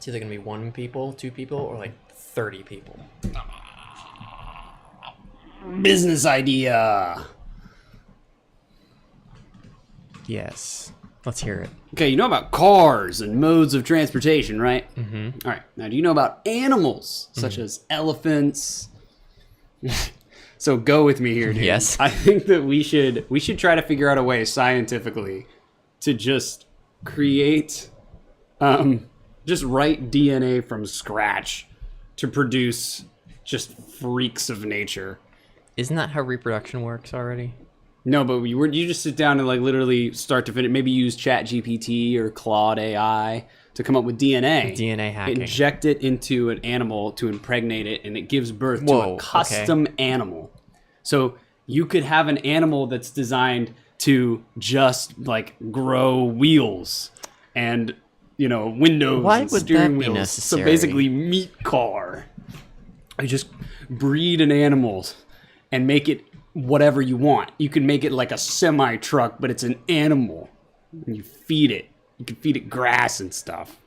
It's either gonna be 1 people, 2 people, or like 30 people. Business idea. Yes. Let's hear it. Okay, you know about cars and modes of transportation, right? Mm-hmm. All right. Now, do you know about animals such as elephants? So go with me here, dude. Yes. I think that we should try to figure out a way scientifically to just create, just write DNA from scratch to produce just freaks of nature. Isn't that how reproduction works already? No, but you just sit down and like literally start to finish. Maybe use ChatGPT or Claude AI to come up with DNA. DNA hacking. Inject it into an animal to impregnate it, and it gives birth to Whoa, a custom animal. So you could have an animal that's designed to just like grow wheels and windows Why and would steering that be wheels. necessary? So basically, meat car. You just breed an animal and make it whatever you want. You can make it like a semi truck, but it's an animal. And you feed it. You can feed it grass and stuff.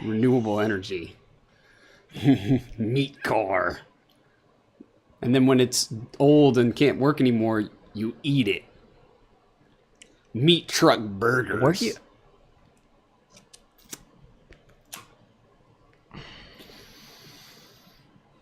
Renewable energy. Meat car. And then when it's old and can't work anymore, you eat it. Meat truck burgers. Where do you...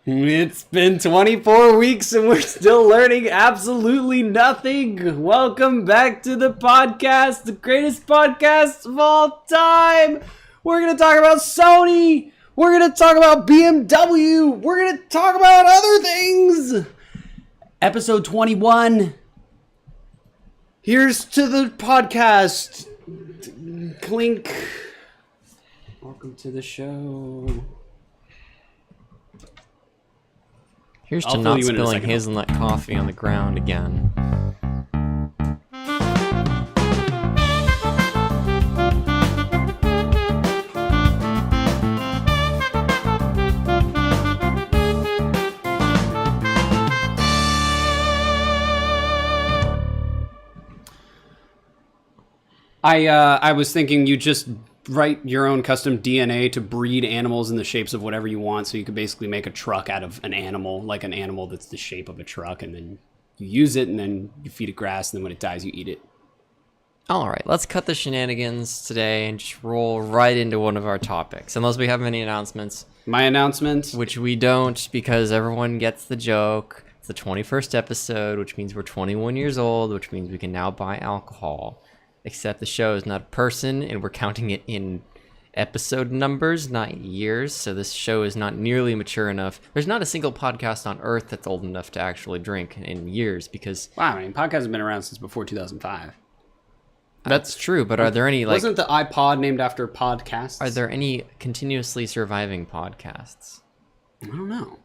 It's been 24 weeks and we're still learning absolutely nothing. Welcome back to the podcast, the greatest podcast of all time. We're going to talk about Sony. We're going to talk about BMW. We're going to talk about other things. Episode 21. Here's to the podcast. Clink. Welcome to the show. Here's to I'll fill not you in a spilling second. hazelnut coffee on the ground again. I was thinking you just write your own custom DNA to breed animals in the shapes of whatever you want, so you could basically make a truck out of an animal, like an animal that's the shape of a truck, and then you use it, and then you feed it grass, and then when it dies, you eat it. All right, let's cut the shenanigans today and just roll right into one of our topics. Unless we have any announcements, My announcement. which we don't because everyone gets the joke. It's the 21st episode, which means we're 21 years old, which means we can now buy alcohol. Except the show is not a person, and we're counting it in episode numbers, not years. So this show is not nearly mature enough. There's not a single podcast on Earth that's old enough to actually drink in years because... Wow, I mean, podcasts have been around since before 2005. That's true, but are there any, like... Wasn't the iPod named after podcasts? Are there any continuously surviving podcasts? I don't know.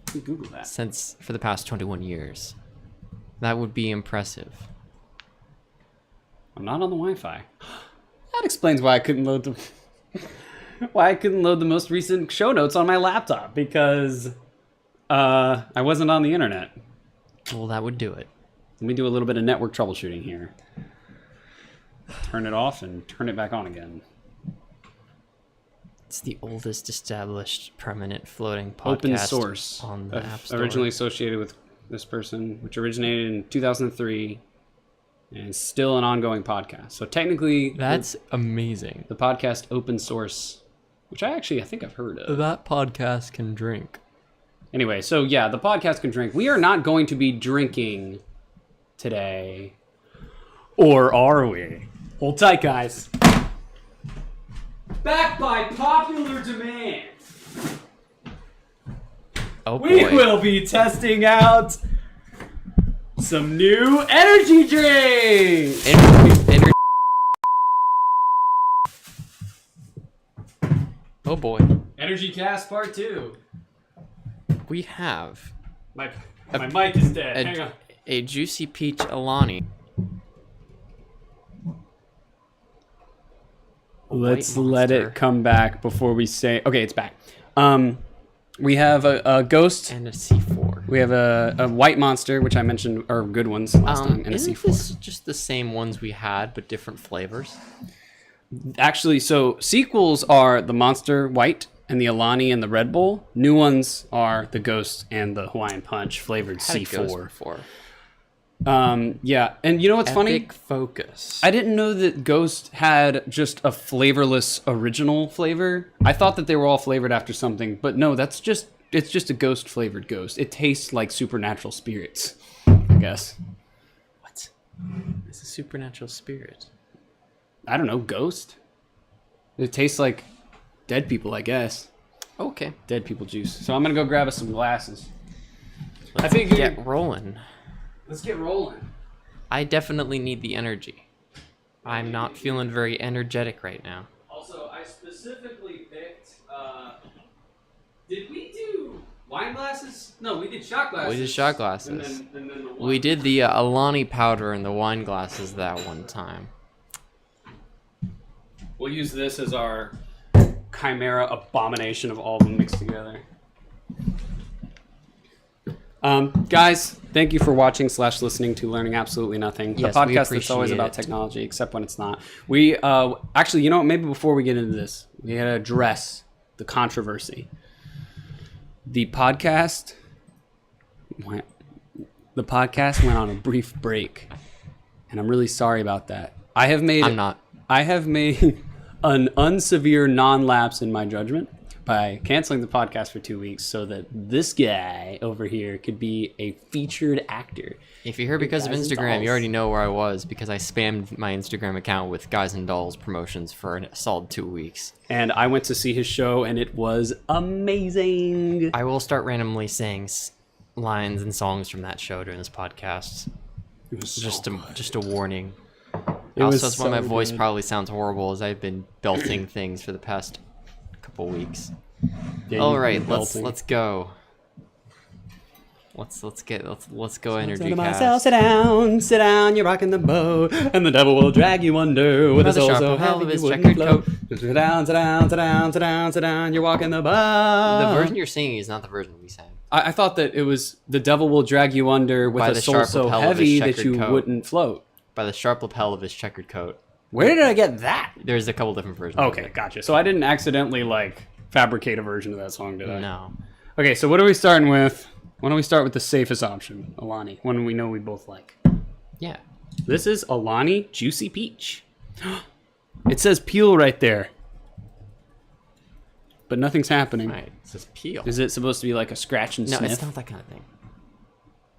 Let me Google that. Since for the past 21 years. That would be impressive. I'm not on the Wi-Fi. That explains why I couldn't load the most recent show notes on my laptop, because I wasn't on the internet. Well, that would do it. Let me do a little bit of network troubleshooting here. Turn it off and turn it back on again. It's the oldest established permanent floating podcast Open source. on the App Store. Originally associated with this person, which originated in 2003 and is still an ongoing podcast. So technically, That's amazing. the podcast open source, which I think I've heard of. That podcast can drink. Anyway, so yeah, the podcast can drink. We are not going to be drinking today. Or are we? Hold tight, guys. Back by popular demand, Oh boy. we will be testing out some new energy drinks. Oh boy. Energy Cast Part 2. We have My mic is dead. Hang on. a Juicy Peach Alani. Let's White let Monster. it come back before we say... Okay, it's back. We have a Ghost. And a C4. We have a White Monster, which I mentioned are good ones last time, and a Isn't C4. this just the same ones we had, but different flavors? Actually, so sequels are the Monster White and the Alani and the Red Bull. New ones are the Ghost and the Hawaiian Punch flavored Had a Ghost C4. before. Yeah, and you know what's funny? Epic Focus. I didn't know that Ghost had just a flavorless original flavor. I thought that they were all flavored after something, but no, it's just a Ghost flavored Ghost. It tastes like supernatural spirits, I guess. What? It's a supernatural spirit. I don't know, Ghost. It tastes like dead people, I guess. Okay. Dead people juice. So I'm gonna go grab us some glasses. Let's figured- get rolling. Let's get rolling. I definitely need the energy. I'm not feeling very energetic right now. Also, I specifically picked. Did we do wine glasses? No, we did shot glasses. We did shot glasses. And then the wine. We did the Alani powder and the wine glasses that one time. We'll use this as our chimera abomination of all of them mixed together. Guys, thank you for watching / listening to Learning Absolutely Nothing. The Yes, we podcast that's always appreciate about it. technology, except when it's not. We actually, you know what? Maybe before we get into this, we gotta address the controversy. The podcast went on a brief break, and I'm really sorry about that. I have made I'm not. an unsevere non-lapse in my judgment by canceling the podcast for 2 weeks so that this guy over here could be a featured actor. If you're here because of Guys and Instagram, Dolls. you already know where I was because I spammed my Instagram account with Guys and Dolls promotions for a solid 2 weeks. And I went to see his show, and it was amazing. I will start randomly saying lines and songs from that show during this podcast. It was Just a warning. It was Also, that's why my so voice good. probably sounds horrible, as I've been belting things for the past couple weeks. Yeah, All you right, were let's belting. go. Let's go energy Myself, cast. sit down, you're rocking the boat, and the devil will drag you under with By his the soul sharp so lapel heavy of his you wouldn't checkered float. coat. Sit down, sit down, sit down, sit down, sit down, you're walking the boat. The version you're singing is not the version we sang. I thought that it was the devil will drag you under with By a the soul sharp so lapel of his heavy that checkered you coat. wouldn't float. By the sharp lapel of his checkered coat. Where did I get that? There's a couple different versions. of Okay, it. gotcha. So I didn't accidentally fabricate a version of that song, did I? No. Okay, so what are we starting with? Why don't we start with the safest option, Alani, one we know we both like. Yeah. This is Alani Juicy Peach. It says peel right there. But nothing's happening. Right. It says peel. Is it supposed to be like a scratch and No, sniff? it's not that kind of thing.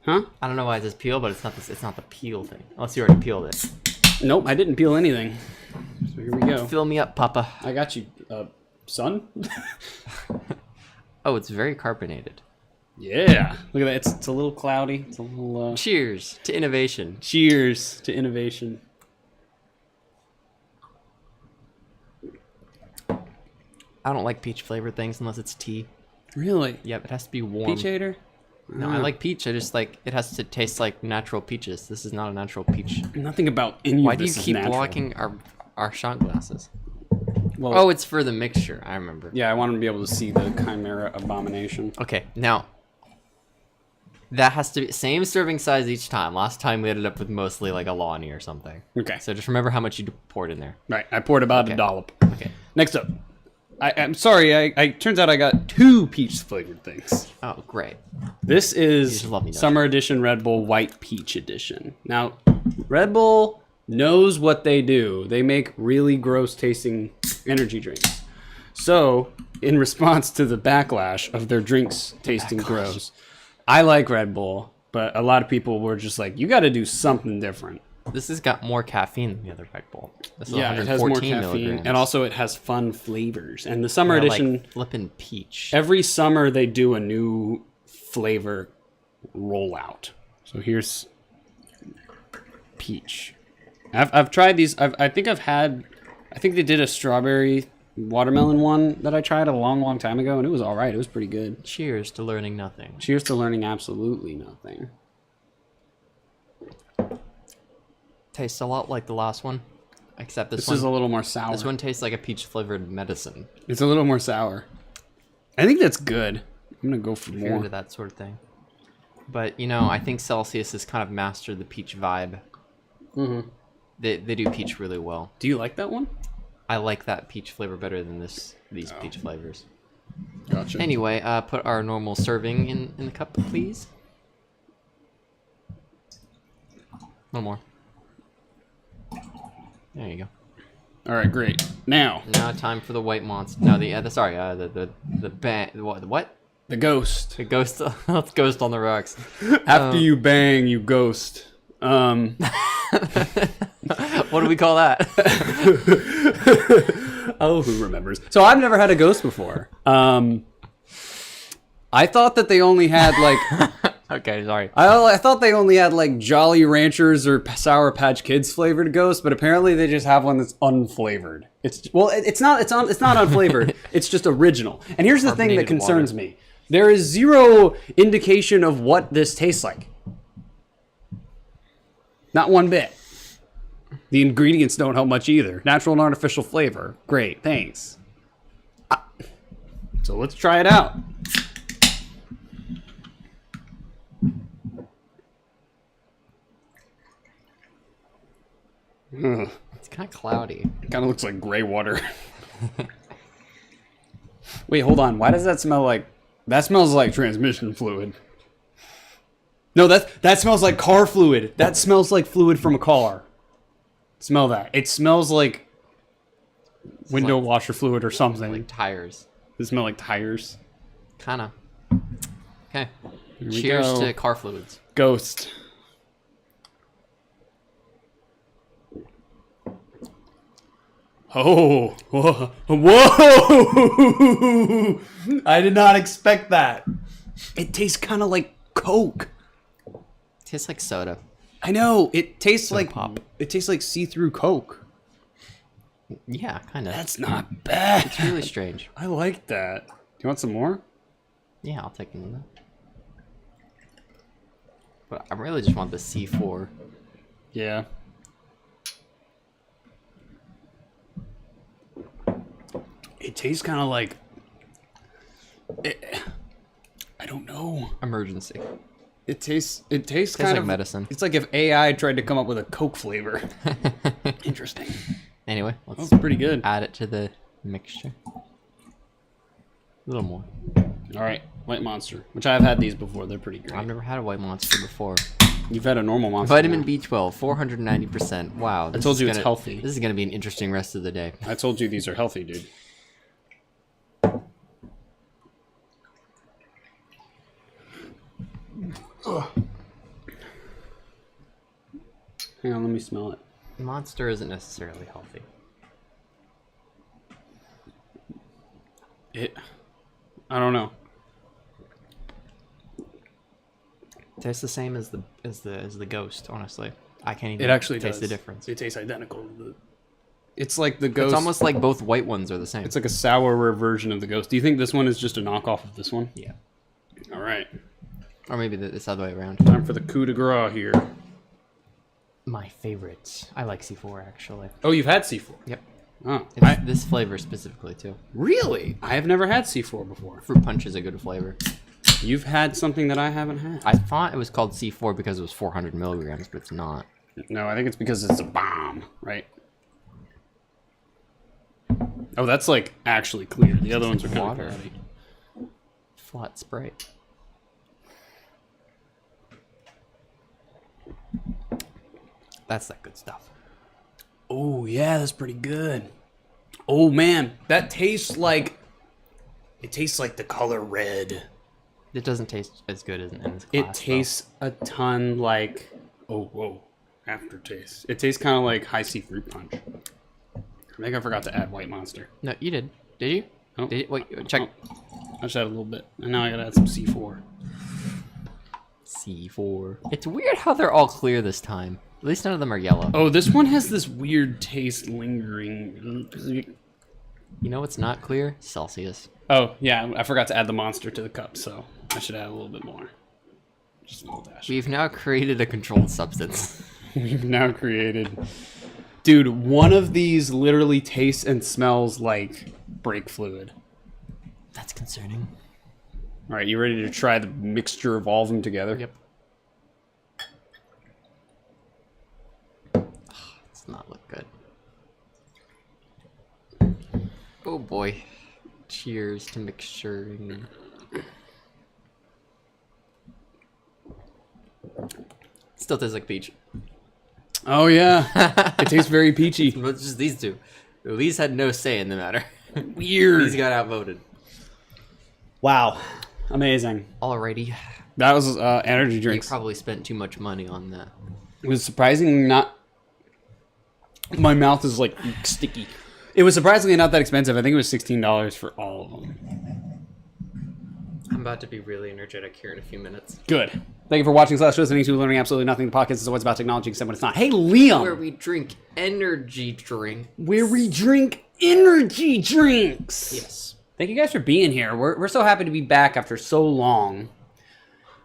Huh? I don't know why it says peel, but it's not. It's not the peel thing. Unless you already peeled it. Nope, I didn't peel anything. So here we go. Fill me up, Papa. I got you, son. Oh, it's very carbonated. Yeah. Look at that. It's a little cloudy. It's a little. Cheers to innovation. Cheers to innovation. I don't like peach flavored things unless it's tea. Really? Yep, it has to be warm. Peach hater? No, I like peach. I just like it has to taste like natural peaches. This is not a natural peach. Nothing about any Why of do you this is keep natural. blocking our shot glasses? Well, Oh, it's for the mixture. I remember. yeah, I want him to be able to see the Chimera Abomination. Okay, now that has to be same serving size each time. Last time we ended up with mostly like a Alani or something. Okay. So just remember how much you poured in there. Right, I poured about Okay. a dollop. Okay. Next up. I'm sorry, I turns out I got 2 peach flavored things. Oh, great. This is just love me, don't Summer Edition Red Bull White Peach Edition. Now, Red Bull knows what they do. They make really gross tasting energy drinks. So, in response to the backlash of their drinks tasting gross, I like Red Bull, but a lot of people were just like, you got to do something different. This has got more caffeine than the other Red Bull. This is Yeah, it has more 114 caffeine, milligrams. and also it has fun flavors. And the Summer Yeah, Edition, like flippin' peach. every summer they do a new flavor rollout. So here's peach. I've tried these. I think they did a strawberry watermelon one that I tried a long time ago, and it was all right. It was pretty good. Cheers to learning nothing. Cheers to learning absolutely nothing. Tastes a lot like the last one, except This is a little more sour. this one tastes like a peach flavored medicine. It's a little more sour. I think that's good. I'm gonna go for If you're more. into that sort of thing. But you know, I think Celsius has kind of mastered the peach vibe. Mm-hmm. They do peach really well. Do you like that one? I like that peach flavor better than these peach flavors. Gotcha. Anyway, put our normal serving in the cup, please. One more. There you go. All right, great. Now Now time for the white monster. No, the what? the ghost. The ghost. Let's ghost on the rocks. After you bang, you ghost. What do we call that? Oh, who remembers? So I've never had a ghost before. I thought that they only had like Okay, sorry. I thought they only had like Jolly Ranchers or Sour Patch Kids flavored ghosts, but apparently they just have one that's unflavored. It's not unflavored. It's just original. And here's the thing that Carbonated concerns water. me. There is zero indication of what this tastes like. Not one bit. The ingredients don't help much either. Natural and artificial flavor. Great, thanks. So let's try it out. Ugh, It's kind of cloudy. kind of looks like gray water. Wait, hold on. Why does that smell like... That smells like transmission fluid. No, that smells like car fluid. That smells like fluid from a car. Smell that. It smells like window like- washer fluid or something. Like tires. Does it smell like tires? Kinda. Okay. we Cheers go. to car fluids. Ghost. Oh, whoa, whoa! I did not expect that. It tastes kind of like Coke. Tastes like soda. I know. It tastes like pop. It tastes like see-through Coke. Yeah, kind of. That's not bad. It's really strange. I like that. Do you want some more? Yeah, I'll take another. But I really just want the C4. Yeah. It tastes kind of like. I don't know. Emergency. It tastes kind like of medicine. It's like if AI tried to come up with a Coke flavor. Interesting. Anyway, let's That's pretty good. add it to the mixture. A little more. All right, White Monster, which I've had these before. They're pretty great. I've never had a white monster before. You've had a normal Monster. Vitamin now. B12, 490%. Wow. This told is you it's gonna- healthy. This is going to be an interesting rest of the day. I told you these are healthy, dude. Ugh. Hang on, let me smell it. Monster isn't necessarily healthy. I don't know. Tastes the same as the ghost, honestly. I can't even It actually taste does. the difference. It tastes identical. It's like the ghost. It's almost like both white ones are the same. It's like a sourer version of the ghost. Do you think this one is just a knockoff of this one? Yeah. All right. Or maybe this other way around. Time for the coup de grace here. My favorite. I like C4 actually. Oh, you've had C4. Yep. Oh, It's this flavor specifically too. really? I have never had C4 before. Fruit punch is a good flavor. You've had something that I haven't had. I thought it was called C4 because it was 400 milligrams, but it's not. No, I think it's because it's a bomb, right? Oh, that's like actually clear. The other ones are kind of water. cloudy. Flat Sprite. That's that good stuff. Oh, yeah, that's pretty good. Oh, man, that tastes like... It tastes like the color red. It doesn't taste as good as in this class. It tastes a ton like... Oh, whoa. Aftertaste. It tastes kind of like High C Fruit Punch. I think I forgot to add White Monster. though. No, you did. Did you? Oh. Did you? Wait, check. Oh, I just had a little bit. And now I gotta add some C4. C4. It's weird how they're all clear this time. At least none of them are yellow. Oh, this one has this weird taste lingering. You know what's not clear? Celsius. Oh, yeah, I forgot to add the Monster to the cup, so I should add a little bit more. Just a little dash. We've now created a controlled substance. We've now created... Dude, one of these literally tastes and smells like brake fluid. That's concerning. All right, you ready to try the mixture of all of them together? Yep. Does not look good. Oh boy. Cheers to mixturing. Still tastes like peach. Oh yeah, it tastes very peachy. But it's just these two. These had no say in the matter. Weird. These got outvoted. Wow, amazing. Alrighty. That was energy You drinks. probably spent too much money on that. It was surprisingly not. My mouth is like sticky. It was surprisingly not that expensive. I think it was $16 for all of them. I'm about to be really energetic here in a few minutes. Good. Thank you for watching / listening to Learning Absolutely Nothing. The podcast is always about technology, except when it's not. Hey, Liam! Where we drink energy drink. Where we drink energy drinks. Yes. Thank you guys for being here. We're so happy to be back after so long.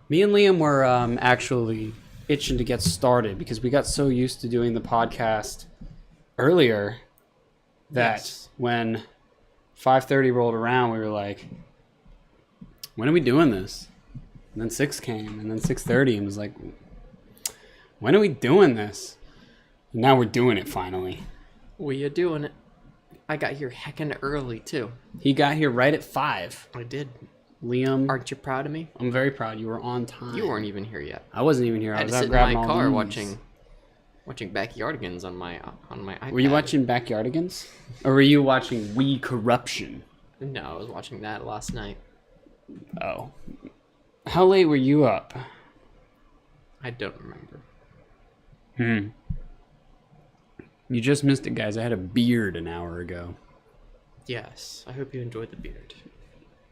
Me and Liam were actually itching to get started because we got so used to doing the podcast earlier that Yes. when 5:30 rolled around, we were like, when are we doing this? And then 6 came, and then 6:30, and was like, when are we doing this? And now we're doing it finally. We are doing it. I got here heckin' early too. He got here right at 5. I did. Liam, Aren't you proud of me? I'm very proud. You were on time. You weren't even here yet. I wasn't even here. I I had was to out sit in grabbing my all car these. watching Backyardigans on my iPad. Were you watching Backyardigans? Or were you watching We Corruption? No, I was watching that last night. Oh. How late were you up? I don't remember. You just missed it, guys. I had a beard an hour ago. Yes, I hope you enjoyed the beard.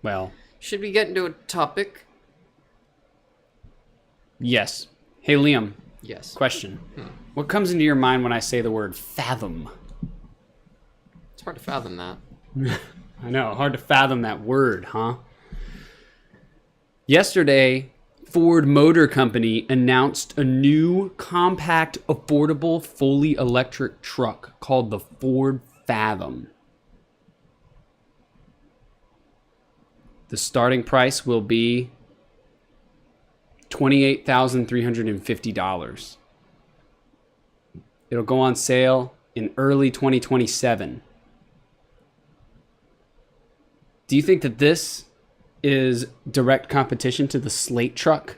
Well, Should we get into a topic? yes. Hey, Liam, Yes. question. What comes into your mind when I say the word fathom? It's hard to fathom that. I know, hard to fathom that word, huh? Yesterday, Ford Motor Company announced a new compact, affordable, fully electric truck called the Ford Fathom. The starting price will be $28,350. It'll go on sale in early 2027. Do you think that this is direct competition to the Slate truck?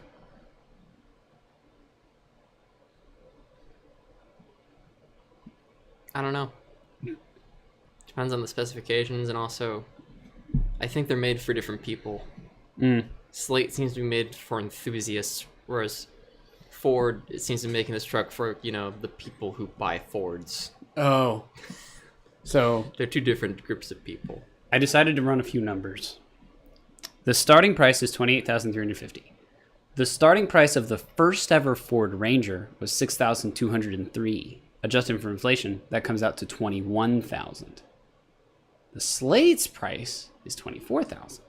I don't know. Depends on the specifications, and also, I think they're made for different people. Slate seems to be made for enthusiasts, whereas Ford, it seems to be making this truck for, the people who buy Fords. Oh. So They're two different groups of people. I decided to run a few numbers. The starting price is $28,350. The starting price of the first ever Ford Ranger was $6,203. Adjusted for inflation, that comes out to $21,000. The Slate's price is $24,000.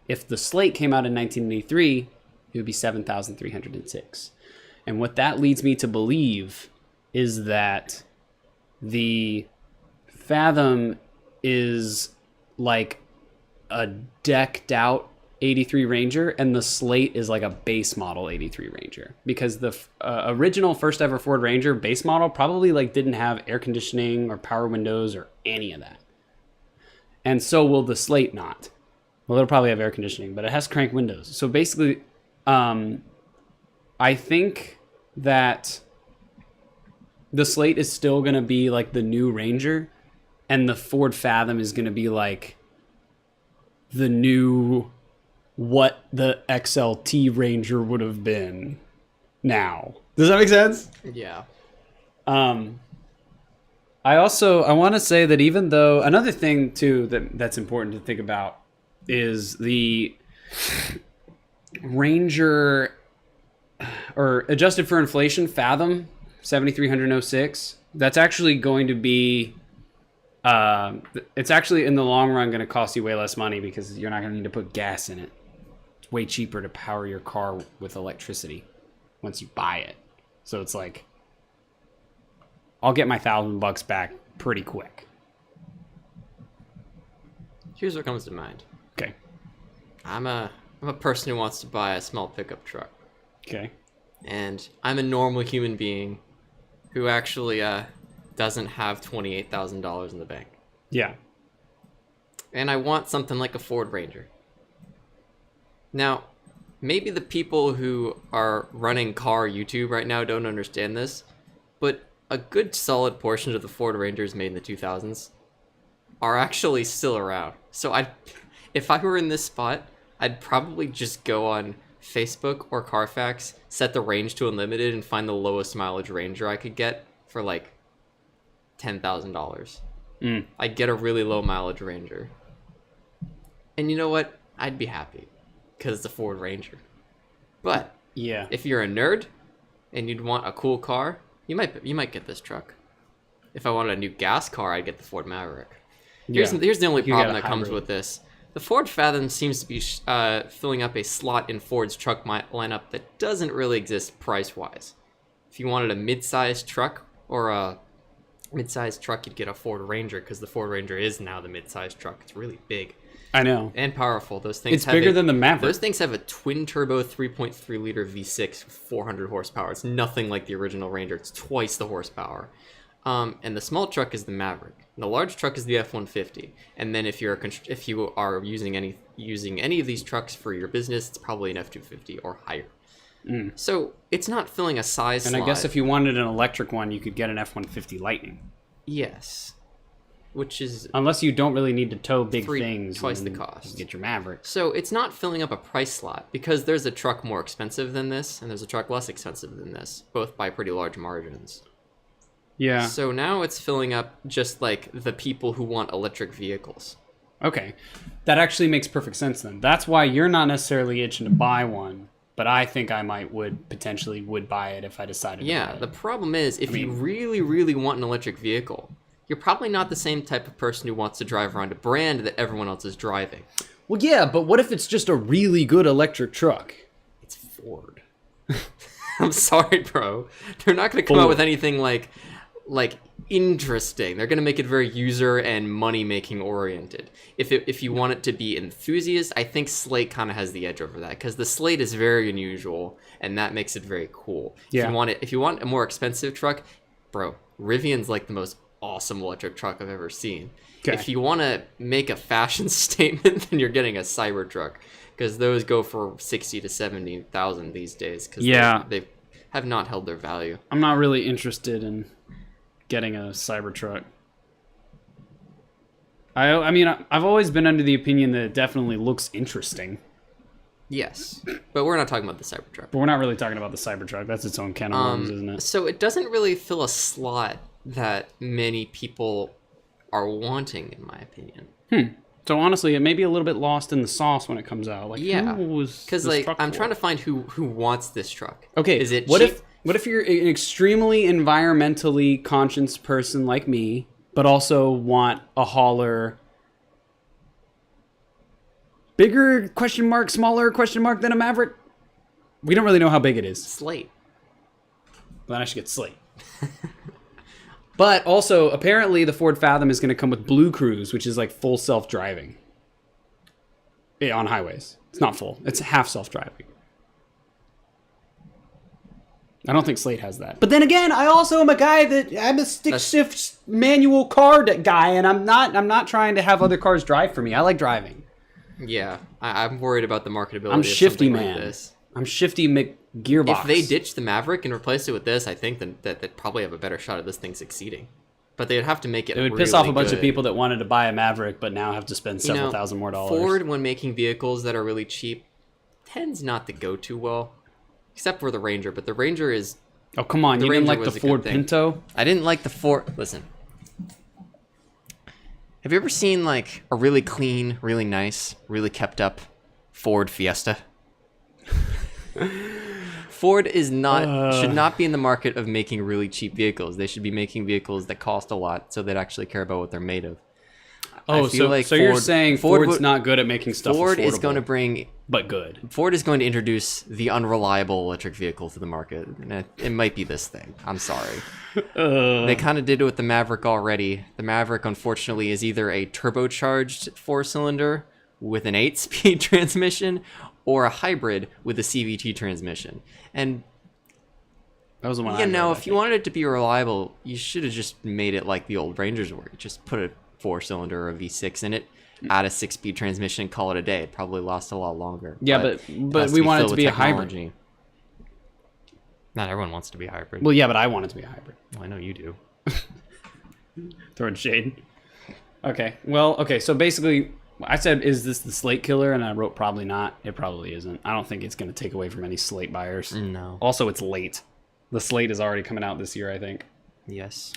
If the Slate came out in 1983, it would be $7,306. And what that leads me to believe is that the Fathom is like a decked out 83 Ranger, and the Slate is like a base model 83 Ranger, because the original first ever Ford Ranger base model probably like didn't have air conditioning or power windows or any of that. And so will the Slate not. Well, it'll probably have air conditioning, but it has crank windows. So basically, I think that the Slate is still going to be like the new Ranger, and the Ford Fathom is going to be like the new, what the XLT Ranger would have been now. Does that make sense? Yeah. I want to say that even though another thing too that's important to think about is the Ranger, or adjusted for inflation, Fathom 7,306. That's actually going to be it's actually in the long run going to cost you way less money, because you're not going to need to put gas in it. It's way cheaper to power your car with electricity once you buy it. So it's like, I'll get my $1,000 back pretty quick. Here's what comes to mind. Okay. I'm a person who wants to buy a small pickup truck, Okay. and I'm a normal human being who actually doesn't have $28,000 in the bank. Yeah. and I want something like a Ford Ranger. Now, maybe the people who are running car YouTube right now don't understand this, but a good solid portion of the Ford Rangers made in the 2000s are actually still around. So if I were in this spot, I'd probably just go on Facebook or Carfax, set the range to unlimited, and find the lowest mileage Ranger I could get for like $10,000. I'd get a really low mileage Ranger. And you know what? I'd be happy because it's a Ford Ranger. But Yeah. if you're a nerd and you'd want a cool car, you might get this truck. If I wanted a new gas car, I'd get the Ford Maverick. Here's the only You problem get a that comes hybrid. with this. The Ford Fathom seems to be filling up a slot in Ford's truck lineup that doesn't really exist price-wise. If you wanted a mid-sized truck or a mid-sized truck, you'd get a Ford Ranger because the Ford Ranger is now the mid-sized truck. It's really big I know. and powerful. Those things It's bigger than the Maverick. Those things have a twin-turbo 3.3 liter V6 with 400 horsepower. It's nothing like the original Ranger. It's twice the horsepower. And the small truck is the Maverick. And the large truck is the F-150. And then if you are using any of these trucks for your business, it's probably an F-250 or higher. So it's not filling a size And slot. I guess if you wanted an electric one, you could get an F-150 Lightning. Yes, which is Unless you don't really need to tow big things. twice the and cost. you get your Maverick. So it's not filling up a price slot because there's a truck more expensive than this and there's a truck less expensive than this, both by pretty large margins. Yeah. So now it's filling up just like the people who want electric vehicles. Okay. That actually makes perfect sense then. That's why you're not necessarily itching to buy one, but I think I potentially would buy it if I decided to buy Yeah, it. the problem is if you really, really want an electric vehicle, you're probably not the same type of person who wants to drive around a brand that everyone else is driving. Well, yeah, but what if it's just a really good electric truck? It's Ford. I'm sorry, bro. They're not going to come out with anything like interesting. They're going to make it very user and money making oriented. If you want it to be enthusiast, I think Slate kind of has the edge over that because the Slate is very unusual and that makes it very cool. Yeah. If you want a more expensive truck, bro, Rivian's like the most awesome electric truck I've ever seen. Okay. If you want to make a fashion statement, then you're getting a Cybertruck because those go for 60 to 70,000 these days because Yeah. they have not held their value. I'm not really interested in getting a Cybertruck. I mean, I've always been under the opinion that it definitely looks interesting, Yes, but we're not talking about the Cybertruck. but we're not really talking about the Cybertruck. That's its own can of worms, isn't it? So it doesn't really fill a slot that many people are wanting, in my opinion. So honestly, it may be a little bit lost in the sauce when it comes out. Like, Yeah, who was because this like truck I'm for? trying to find who wants this truck. Okay, is it what cheap? if you're an extremely environmentally conscious person like me, but also want a hauler bigger question mark, smaller question mark than a Maverick? We don't really know how big it is. Slate? Then I should get Slate. But also, apparently, the Ford Fathom is going to come with Blue Cruise, which is like full self-driving. On highways. It's not full. It's half self-driving. I don't think Slate has that. But then again, I also am a guy I'm a stick-shift manual car guy, and I'm not trying to have other cars drive for me. I like driving. Yeah, I'm worried about the marketability. I'm of shifty, something man. Like this. I'm shifty McGearbox. If they ditch the Maverick and replace it with this, I think that they'd probably have a better shot at this thing succeeding. But they'd have to make it. It would piss really off a bunch of good. people that wanted to buy a Maverick, but now have to spend several thousand more dollars. Ford, when making vehicles that are really cheap, tends not to go too well, except for the Ranger. But the Ranger is. Oh, come on. The You didn't Ranger like the was a good Ford thing. Pinto? I didn't like the Ford. Listen. Have you ever seen like a really clean, really nice, really kept up Ford Fiesta? Ford is not should not be in the market of making really cheap vehicles. They should be making vehicles that cost a lot, so they'd actually care about what they're made of. Oh, I feel so, like so you're Ford- saying Ford Ford's would- not good at making stuff Ford is affordable, going to bring. but good. Ford is going to introduce the unreliable electric vehicle to the market. And it might be this thing. I'm sorry. They kind of did it with the Maverick already. The Maverick, unfortunately, is either a turbocharged 4-cylinder with an 8-speed transmission or a hybrid with a CVT transmission. And That was the one I you know, read, I if you think. wanted it to be reliable, you should have just made it like the old Rangers were. You just put a 4-cylinder or a V6 in it, add a 6-speed transmission and call it a day. It probably lasts a lot longer. Yeah, it but has we want it filled to with be a hybrid. technology. Not everyone wants to be a hybrid. Well, yeah, but I want it to be a hybrid. Well, I know you do. Throwing shade. Okay. Well, okay. So basically, I said, is this the slate killer? And I wrote probably not. It probably isn't. I don't think it's going to take away from any slate buyers. No. Also, it's late. The slate is already coming out this year, I think. Yes.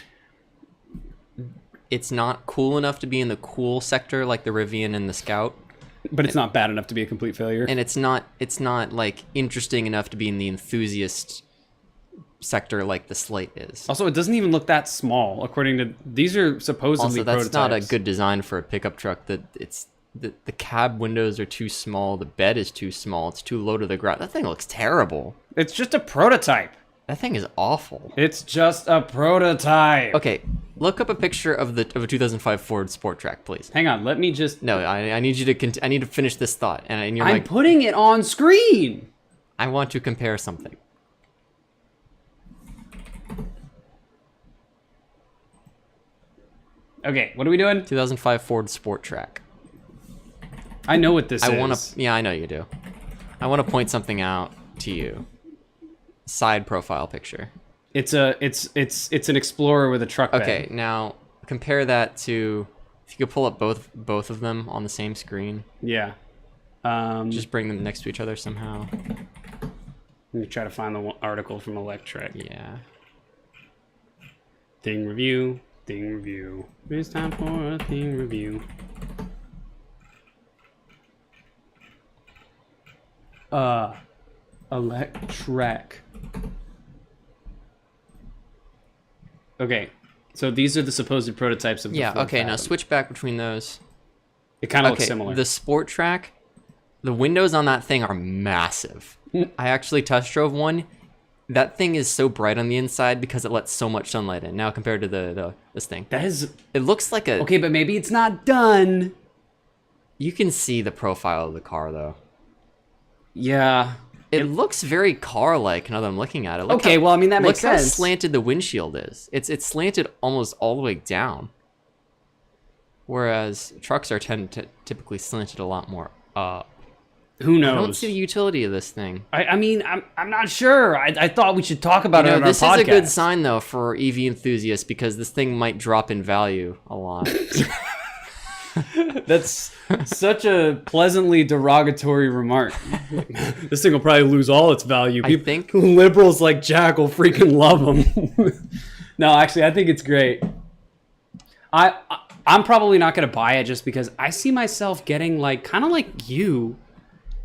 It's not cool enough to be in the cool sector like the Rivian and the Scout. But it's not bad enough to be a complete failure. And it's not like interesting enough to be in the enthusiast sector like the Slate is. Also, it doesn't even look that small, according to these are supposedly Also, that's not a prototypes. good design for a pickup truck. The cab windows are too small. The bed is too small. It's too low to the ground. That thing looks terrible. It's just a prototype. That thing is awful. It's just a prototype. Okay, look up a picture of a 2005 Ford Sport Track, please. Hang on, let me just. No, I need you to I need to finish this thought, and you're I'm like, putting it on screen. I want to compare something. Okay, what are we doing? 2005 Ford Sport Track. I know what this is. I want to. Yeah, I know you do. I want to point something out to you. Side profile picture. It's an Explorer with a truck bed. Okay, now compare that to. If you could pull up both of them on the same screen. Yeah. Just bring them next to each other somehow. Let me try to find the article from Electric. Yeah. Thing review. Thing review. It's time for a thing review. Electric. Okay, so these are the supposed prototypes of the Yeah. Ford Okay. Now Fathom. switch back between those. It kind of Okay. looks similar. The Sport Track. The windows on that thing are massive. I actually test drove one. That thing is so bright on the inside because it lets so much sunlight in. Now compared to this thing, That is it looks like a. okay, but maybe it's not done. You can see the profile of the car though. Yeah. It looks very car-like now that I'm looking at it. Look Okay, well, I mean, that look makes how sense. slanted the windshield is. It's slanted almost all the way down. Whereas trucks are typically slanted a lot more up. Who I don't knows? see the utility of this thing. I mean, I'm not sure. I thought we should talk about it on This our is podcast. a good sign though for EV enthusiasts because this thing might drop in value a lot. That's such a pleasantly derogatory remark. This thing will probably lose all its value. I think- liberals like Jack will freaking love them. No, actually, I think it's great. I'm probably not going to buy it just because I see myself getting like, kind of like you,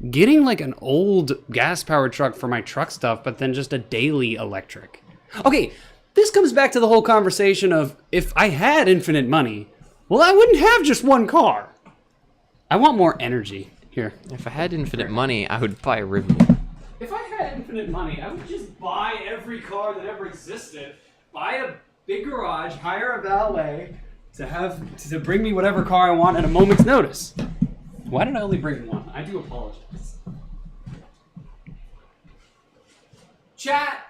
getting like an old gas-powered truck for my truck stuff, but then just a daily electric. Okay, this comes back to the whole conversation of if I had infinite money, well, I wouldn't have just one car. I want more energy. Here. If I had infinite money, I would buy a Rivian. If I had infinite money, I would just buy every car that ever existed, buy a big garage, hire a valet to bring me whatever car I want at a moment's notice. Why did I only bring one? I do apologize. Chat,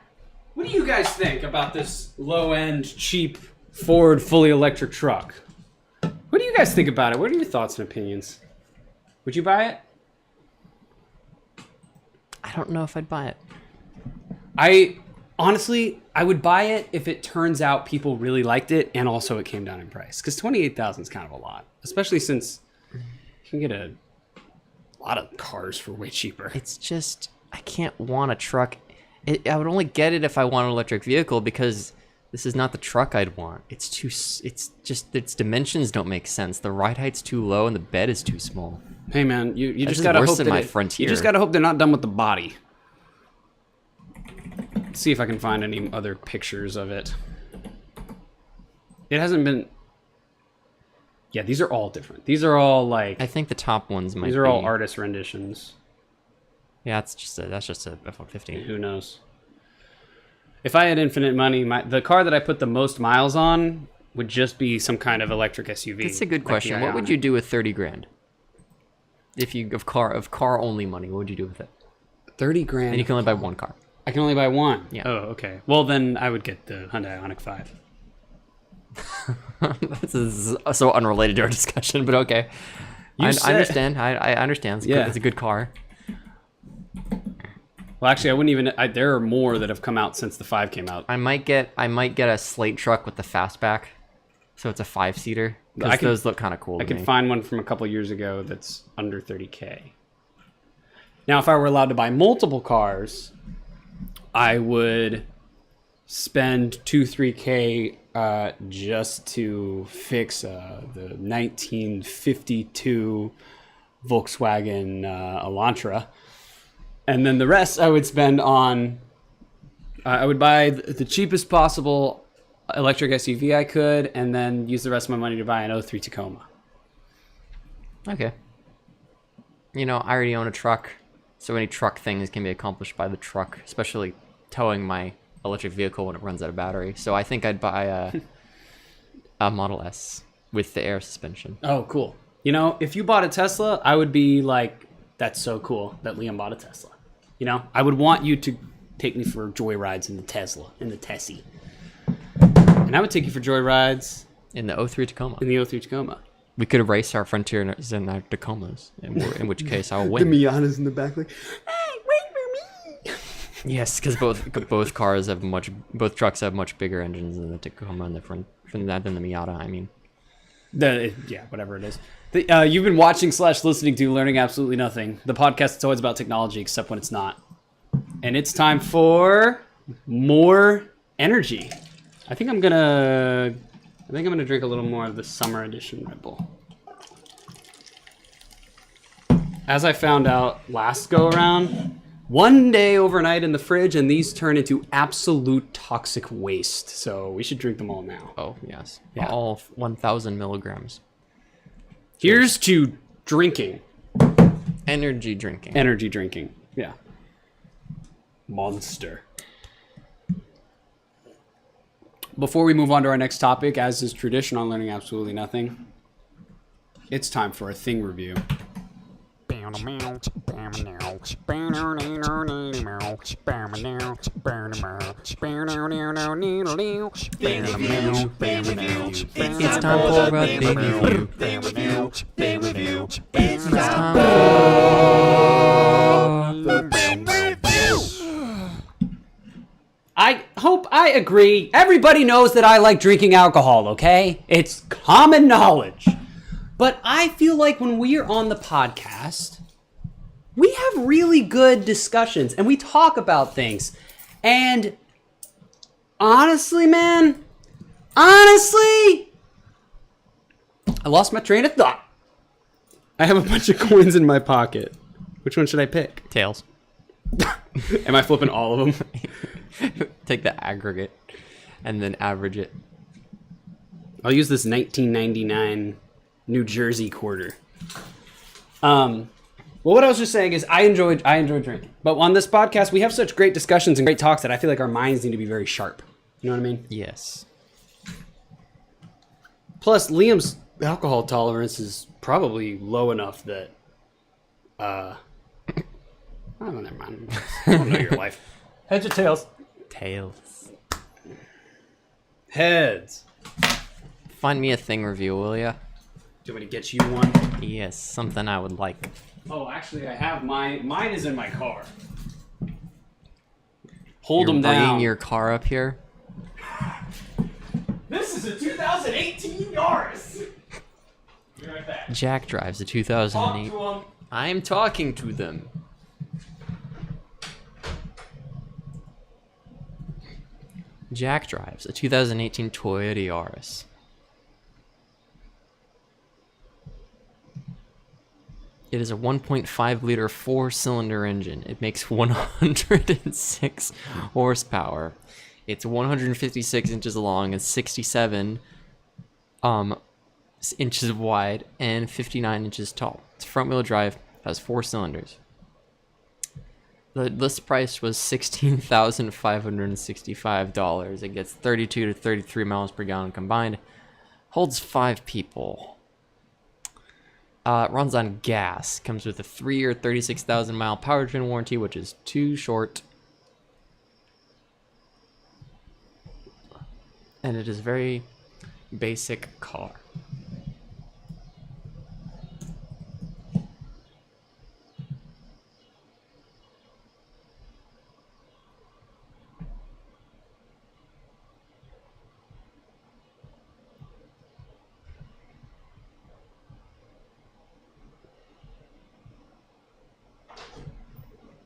what do you guys think about this low-end, cheap Ford fully electric truck? What do you guys think about it? What are your thoughts and opinions? Would you buy it? I don't know if I'd buy it. I would buy it if it turns out people really liked it and also it came down in price. Because $28,000 is kind of a lot, especially since you can get a lot of cars for way cheaper. It's just I can't want a truck. I would only get it if I want an electric vehicle because this is not the truck I'd want. It's just its dimensions don't make sense. The ride height's too low and the bed is too small. Hey man, you This just is gotta worse hope than that my you Frontier. just gotta hope they're not done with the body. Let's see if I can find any other pictures of it. It hasn't been. Yeah, these are all different. These are all like I think the top ones might. these are all artist renditions. Yeah, that's just a F-150. Who knows? If I had infinite money, the car that I put the most miles on would just be some kind of electric SUV. That's a good like the question. What would Ioniq. you do with 30 grand? If you of car only money, what would you do with it? 30 grand. And you can only buy one car. I can only buy one. Yeah. Oh, okay. Well, then I would get the Hyundai Ioniq 5. This is so unrelated to our discussion, but okay. You I said- understand. I understand. It's, Yeah. good. It's a good car. Well, actually, I wouldn't even. There are more that have come out since the 5 came out. I might get a slate truck with the fastback, so it's a 5-seater. I Because can- those look kind of cool. I to could me. find one from a couple years ago that's under 30K. Now, if I were allowed to buy multiple cars, I would spend 2-3K just to fix the 1952 Volkswagen Elantra. And then the rest I would spend on, I would buy the cheapest possible electric SUV I could, and then use the rest of my money to buy an 03 Tacoma. Okay. You know, I already own a truck, so any truck things can be accomplished by the truck, especially towing my electric vehicle when it runs out of battery. So I think I'd buy a Model S with the air suspension. Oh, cool. You know, if you bought a Tesla, I would be like, that's so cool that Liam bought a Tesla. You know, I would want you to take me for joyrides in the Tesla, in the Tessie. And I would take you for joyrides In the 03 Tacoma. in the 03 Tacoma. We could race our Frontiers and our Tacomas, in which case I'll win. Miatas in the back, like, hey, wait for me. Yes, because both trucks have much bigger engines than the Tacoma and the than the Miata. I mean, Whatever it is. You've been watching / listening to Learning Absolutely Nothing, the podcast that's always about technology, except when it's not. And it's time for more energy. I think I'm gonna drink a little more of the summer edition Red Bull. As I found out last go around, one day overnight in the fridge, and these turn into absolute toxic waste. So we should drink them all now. oh yes, Yeah. all 1,000 milligrams. Here's to drinking. Energy drinking. Energy drinking. Yeah. Monster. Before we move on to our next topic, as is tradition on Learning Absolutely Nothing, it's time for a thing review. It's time for a thing review. It's time I hope I agree. Everybody knows that I like drinking alcohol, okay? It's common knowledge. But I feel like when we are on the podcast, we have really good discussions and we talk about things. And honestly, man, I lost my train of thought. I have a bunch of coins in my pocket. Which one should I pick? Tails. Am I flipping all of them? Take the aggregate and then average it. I'll use this 1999 New Jersey quarter. Well, what I was just saying is I enjoy drinking. But on this podcast, we have such great discussions and great talks that I feel like our minds need to be very sharp. You know what I mean? Yes. Plus, Liam's alcohol tolerance is probably low enough that, oh, never mind. I don't know your life. Heads or tails? Tails. Heads. Find me a thing review, will ya? Do you want me to get you one? Yes, something I would like. Oh, actually, I have mine. Mine is in my car. Hold You're them down. bringing your car up here? This is a 2018 Yaris. Be right back. Jack drives a Talk 2008. to 'em. I'm talking to them. Jack drives a 2018 Toyota Yaris. It is a 1.5 liter 4-cylinder engine. It makes 106 horsepower. It's 156 inches long and 67 inches wide and 59 inches tall. It's front-wheel drive, has 4 cylinders. The list price was $16,565. It gets 32 to 33 miles per gallon combined. Holds 5 people. Runs on gas. Comes with a 3-year, 36,000 mile powertrain warranty, which is too short. And it is a very basic car.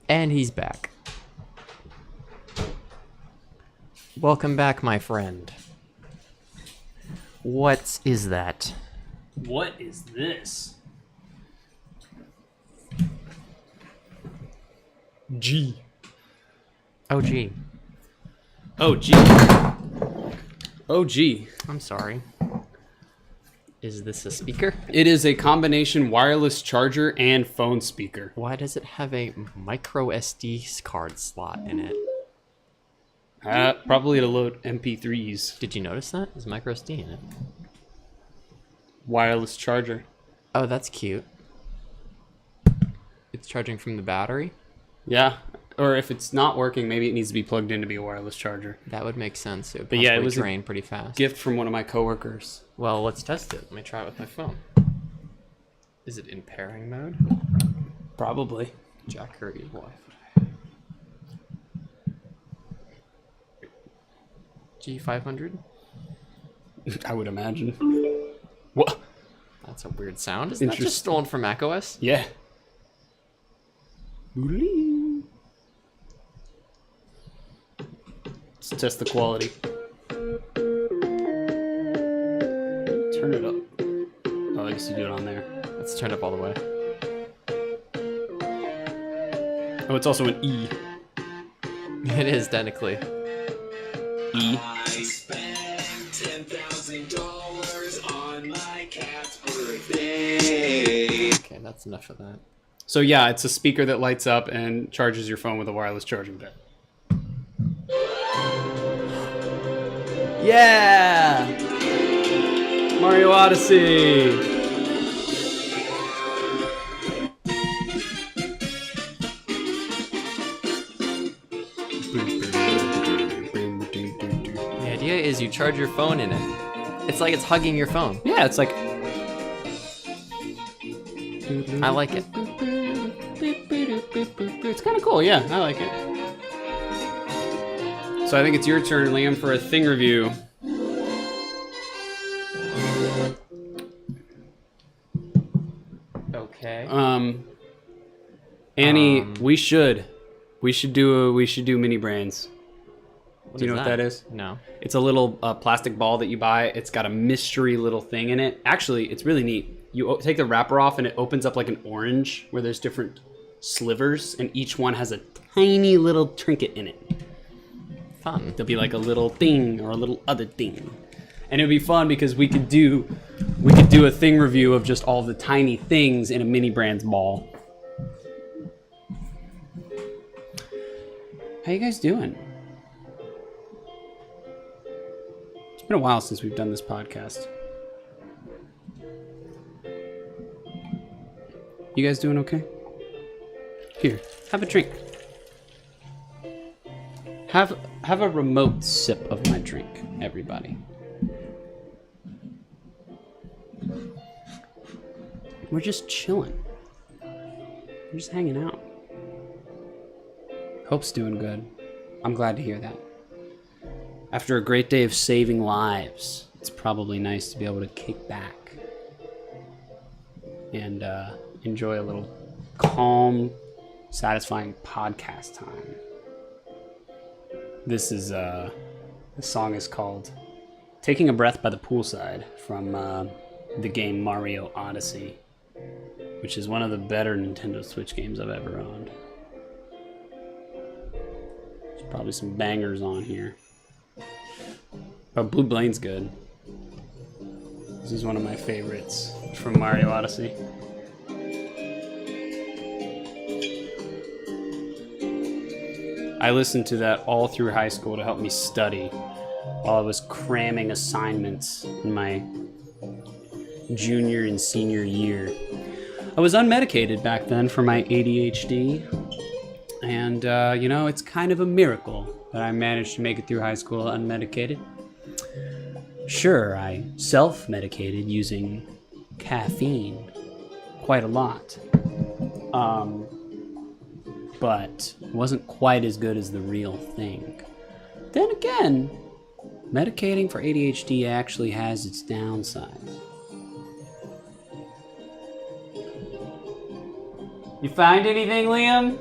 And he's back. Welcome back, my friend. What is that? What is this? G. Oh, gee. Oh, G. Oh, G. I'm sorry. Is this a speaker? It is a combination wireless charger and phone speaker. Why does it have a micro SD card slot in it? Probably to load MP3s. Did you notice that? There's micro SD in it. Wireless charger. Oh, that's cute. It's charging from the battery? Yeah. Or if it's not working, maybe it needs to be plugged in to be a wireless charger. That would make sense. It would But yeah, it possibly was a drain pretty fast. Gift from one of my coworkers. Well, let's test it. Let me try it with my phone. Is it in pairing mode? Probably. Jack Kirby's Wi-Fi. G500? I would imagine. What? That's a weird sound. Isn't that just Interesting. stolen from macOS? Yeah. Let's test the quality. Turn it up. Oh, I guess you do it on there. Let's turn it up all the way. Oh, it's also an E. It is, technically. E. I spent $10,000 on my cat's birthday. Okay, that's enough of that. So yeah, it's a speaker that lights up and charges your phone with a wireless charging pad. Yeah! Mario Odyssey! The idea is you charge your phone in it. It's like it's hugging your phone. Yeah, it's like... I like it. It's kind of cool, yeah, I like it. So I think it's your turn, Liam, for a thing review. Okay. Annie, we should do mini brands. What Do you is know what that is? No. It's a little plastic ball that you buy. It's got a mystery little thing in it. Actually, it's really neat. You take the wrapper off and it opens up like an orange where there's different slivers and each one has a tiny little trinket in it. Fun. There'll be like a little thing or a little other thing. And it'd be fun because we could do a thing review of just all the tiny things in a mini brands ball. How you guys doing? It's been a while since we've done this podcast. You guys doing okay? Here, have a drink. Have a remote sip of my drink, everybody. We're just chilling. We're just hanging out. Hope's doing good. I'm glad to hear that. After a great day of saving lives, it's probably nice to be able to kick back and enjoy a little calm, satisfying podcast time. This song is called Taking a Breath by the Poolside from the game Mario Odyssey, which is one of the better Nintendo Switch games I've ever owned. There's probably some bangers on here. Oh, Blue Blaine's good. This is one of my favorites from Mario Odyssey. I listened to that all through high school to help me study while I was cramming assignments in my junior and senior year. I was unmedicated back then for my ADHD, and it's kind of a miracle that I managed to make it through high school unmedicated. Sure, I self-medicated using caffeine quite a lot, but wasn't quite as good as the real thing. Then again, medicating for ADHD actually has its downsides. You find anything, Liam?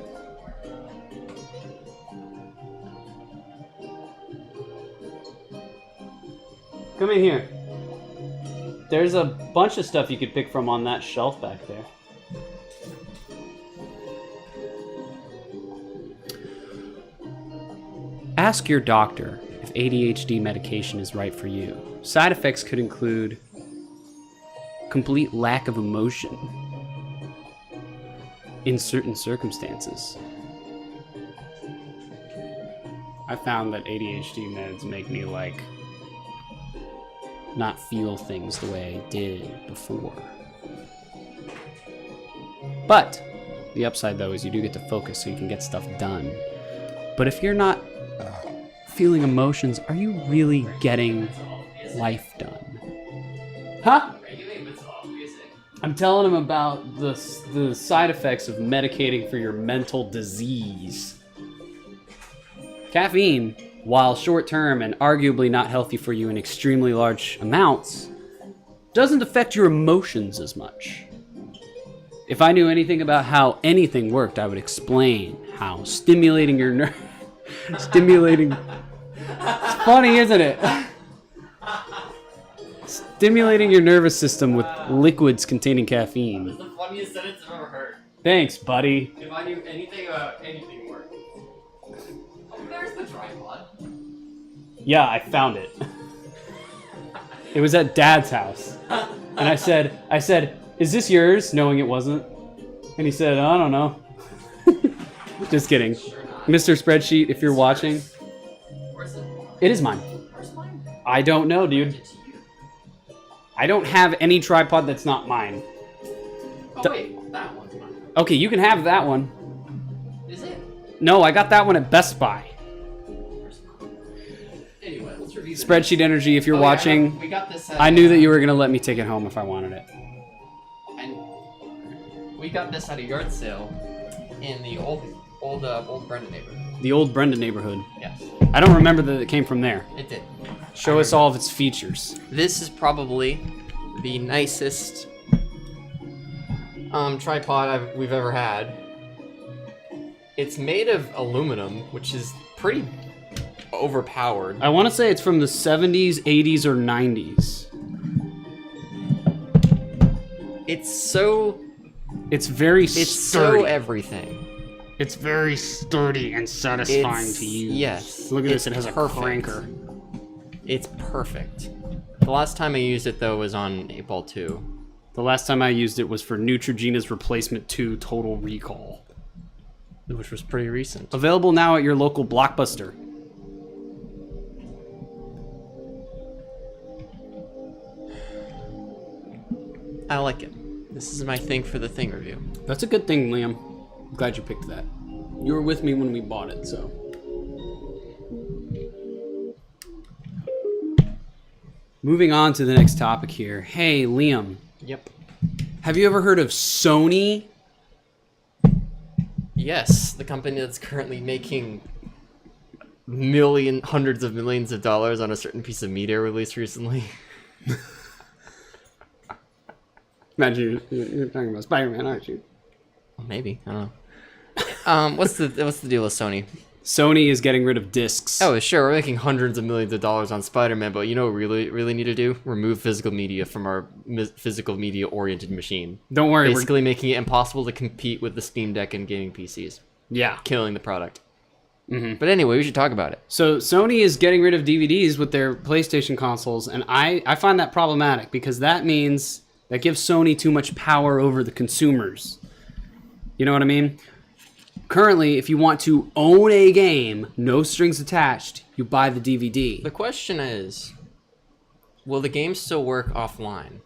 Come in here. There's a bunch of stuff you could pick from on that shelf back there. Ask your doctor if ADHD medication is right for you. Side effects could include complete lack of emotion in certain circumstances. I found that ADHD meds make me like not feel things the way I did before. But the upside though is you do get to focus so you can get stuff done. But if you're not feeling emotions, are you really getting life done? Huh? I'm telling him about the side effects of medicating for your mental disease. Caffeine, while short-term and arguably not healthy for you in extremely large amounts, doesn't affect your emotions as much. If I knew anything about how anything worked, I would explain how stimulating your stimulating... It's funny, isn't it? Stimulating your nervous system with liquids containing caffeine. That's the funniest sentence I've ever heard. Thanks, buddy. If I knew anything about anything work. Oh, there's the tripod. Yeah, I found it. It was at Dad's house. And I said, is this yours? Knowing it wasn't. And he said, I don't know. Just kidding. Mr. Spreadsheet, if you're watching. Where's it? It is mine. Where's mine? I don't know, dude. It's you. I don't have any tripod that's not mine. Oh, wait. That one's mine. Okay, you can have that one. Is it? No, I got that one at Best Buy. Where's mine? Anyway, let's review the Spreadsheet Energy, if you're Oh, yeah, watching. we got this at, I knew that you were going to let me take it home if I wanted it. And we got this at a yard sale in the old Brenda neighborhood. The old Brenda neighborhood. Yes, I don't remember that it came from there. it did. Show us all of its features. This is probably the nicest tripod we've ever had. It's made of aluminum, which is pretty overpowered. I want to say it's from the 70s, 80s, or 90s. It's very It's sturdy. so everything. It's very sturdy and satisfying It's- to use. yes, Look at it's this, it has a perfect. cranker. It's perfect. The last time I used it though was on 8-Ball 2. The last time I used it was for Neutrogena's Replacement 2 Total Recall. Which was pretty recent. Available now at your local Blockbuster. I like it. This is my thing for the thing review. That's a good thing, Liam. I'm glad you picked that. You were with me when we bought it, so. Moving on to the next topic here. Hey, Liam, Yep. have you ever heard of Sony? Yes, the company that's currently making hundreds of millions of dollars on a certain piece of media released recently. Imagine you're talking about Spider-Man, aren't you? Maybe, I don't know. What's the deal with Sony? Sony is getting rid of discs. Oh, sure, we're making hundreds of millions of dollars on Spider-Man, but you know what we really need to do? Remove physical media from our physical media-oriented machine. Don't worry. Basically making it impossible to compete with the Steam Deck and gaming PCs. Yeah. Killing the product. Mm-hmm. But anyway, we should talk about it. So Sony is getting rid of DVDs with their PlayStation consoles, and I find that problematic because that means that gives Sony too much power over the consumers. You know what I mean? Currently, if you want to own a game, no strings attached, you buy the DVD. The question is, will the game still work offline?